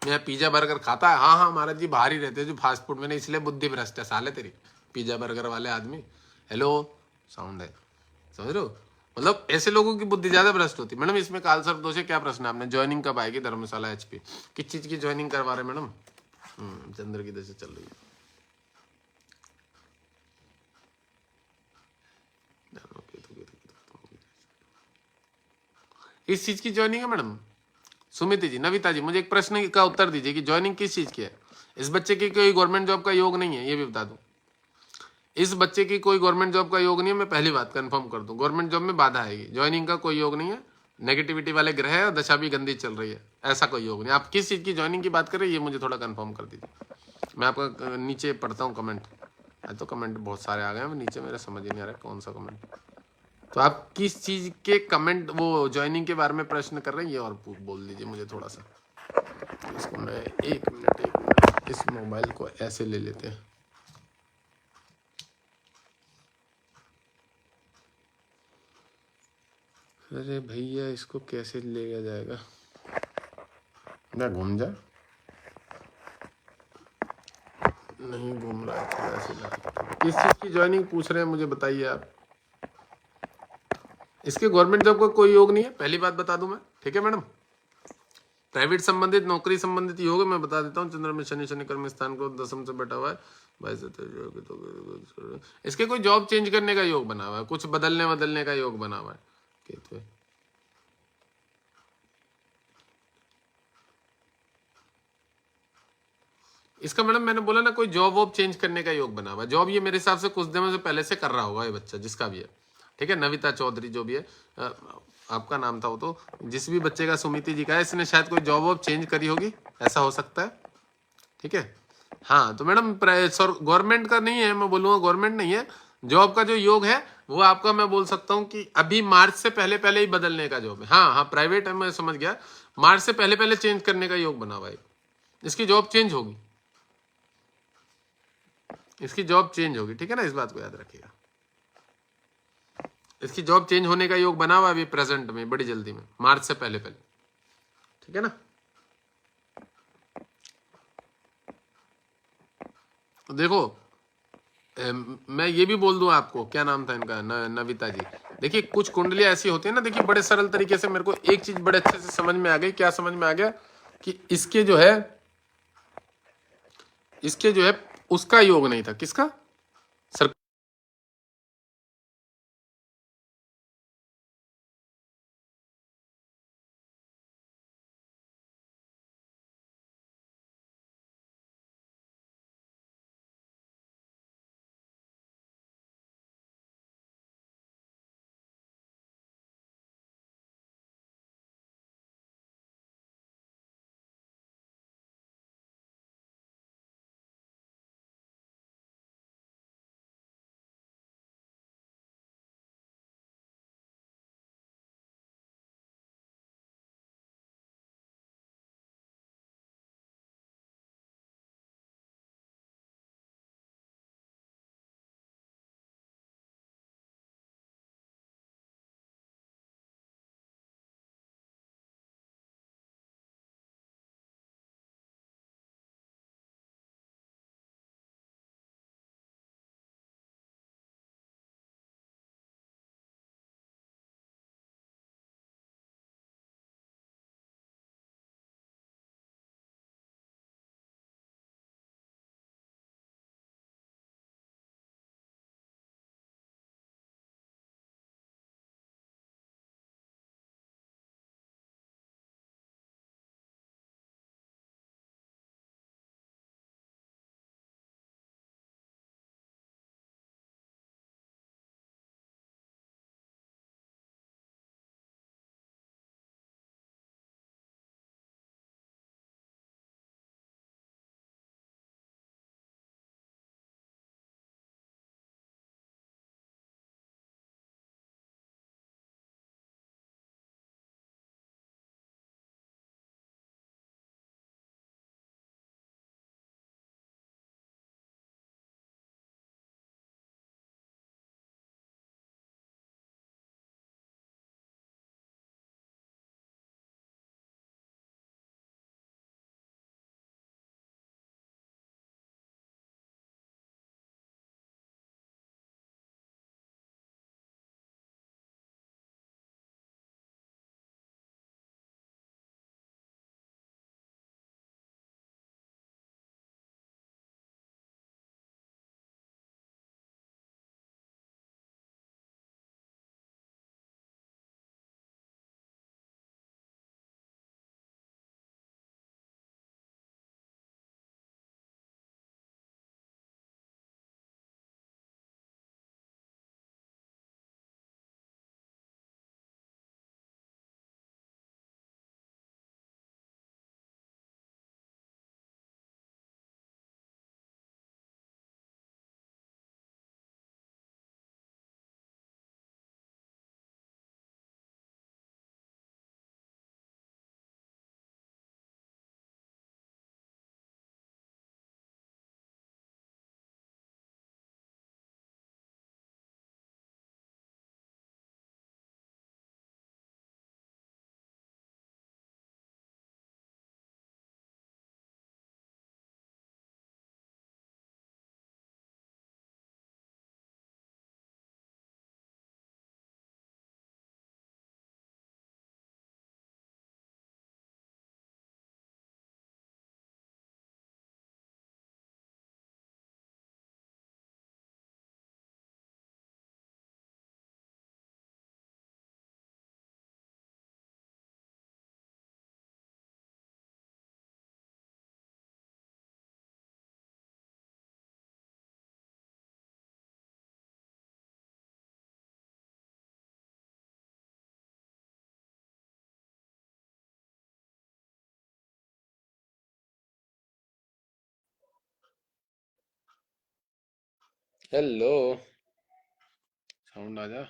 मैं पिज्जा बर्गर खाता है, हाँ हाँ महाराज जी बाहर ही रहते हैं जो फास्ट फूड में, नहीं इसलिए बुद्धि भ्रष्ट है साले तेरी। पिज्जा बर्गर वाले आदमी, हेलो साउंड है, समझ रहे हो? मतलब ऐसे लोगों की बुद्धि ज्यादा भ्रष्ट होती है। मैडम इसमें काल सर दोषे क्या प्रश्न है आपने? ज्वाइनिंग कब आएगी धर्मशाला एचपी? किस चीज की ज्वाइनिंग करवा रहे मैडम? चंद्र की दशा चल रही है। इस चीज की ज्वाइनिंग है मैडम? सुमिति जी, नविता जी, मुझे एक प्रश्न का उत्तर दीजिए कि ज्वाइनिंग किस चीज की है? इस बच्चे की कोई गवर्नमेंट जॉब का योग नहीं है, ये भी बता दूं। इस बच्चे की कोई गवर्नमेंट जॉब का योग नहीं है, मैं पहली बात कंफर्म कर दूं। गवर्नमेंट जॉब में बाधा आएगी, ज्वाइनिंग का कोई योग नहीं है। नेगेटिविटी वाले ग्रह है और दशा भी गंदी चल रही है, ऐसा कोई योग नहीं। आप किस चीज की ज्वाइनिंग की बात कर रहे हैं, ये मुझे थोड़ा कंफर्म कर दीजिए। मैं आपका नीचे पढ़ता हूँ कमेंट। तो कमेंट बहुत सारे आ गए हैं नीचे, मेरा समझ ही नहीं आ रहा कौन सा कमेंट। तो आप किस चीज के कमेंट, वो ज्वाइनिंग के बारे में प्रश्न कर रहे हैं, ये और बोल दीजिए मुझे थोड़ा सा। इसको मैं एक मिनट इस मोबाइल को ऐसे ले लेते हैं। अरे भैया इसको कैसे लिया जाएगा? ना घूम जा, नहीं घूम रहा है, थोड़ा ऐसे लगा। किस चीज की ज्वाइनिंग पूछ रहे हैं मुझे बताइए आप। इसके गवर्नमेंट जॉब का कोई योग नहीं है, पहली बात बता दूं मैं, ठीक है मैडम? प्राइवेट संबंधित, नौकरी संबंधित योग है, मैं बता देता हूँ। चंद्र में शनि, शनि कर्म स्थान को 10 से बैठा हुआ है। भाई तो इसके कोई जॉब चेंज करने का योग बना हुआ है, कुछ बदलने बदलने का योग बना हुआ है। केतु है। इसका मैडम मैंने बोला ना, कोई जॉब वॉब चेंज करने का योग बना हुआ है। जॉब ये मेरे हिसाब से कुछ दिनों से पहले से कर रहा होगा ये बच्चा, जिसका भी है, ठीक है? नविता चौधरी जो भी है, आपका नाम था वो, तो जिस भी बच्चे का सुमिति जी का है, इसने शायद कोई जॉब वॉब चेंज करी होगी, ऐसा हो सकता है, ठीक है? हाँ तो मैडम गवर्नमेंट का नहीं है, मैं बोलूँगा गवर्नमेंट नहीं है। जॉब का जो योग है वो आपका, मैं बोल सकता हूँ कि अभी मार्च से पहले पहले ही बदलने का जॉब है। हाँ हाँ प्राइवेट है, मैं समझ गया। मार्च से पहले पहले चेंज करने का योग बना हुआ है, इसकी जॉब चेंज होगी, इसकी जॉब चेंज होगी, ठीक है ना? इस बात को याद रखिएगा। इसकी जॉब चेंज होने का योग बना हुआ अभी प्रेजेंट में, बड़ी जल्दी में, मार्च से पहले पहले, ठीक है ना? तो देखो, मैं ये भी बोल दूं आपको, क्या नाम था इनका, नविता जी। देखिए कुछ कुंडलियां ऐसी होती है ना, देखिए बड़े सरल तरीके से मेरे को एक चीज बड़े अच्छे से समझ में आ गई। क्या समझ में आ गया? कि इसके जो है, इसके जो है उसका योग नहीं था, किसका? सर हेलो, साउंड आ जा।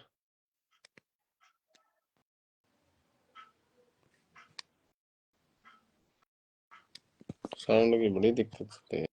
साउंड की बड़ी दिक्कत होती है।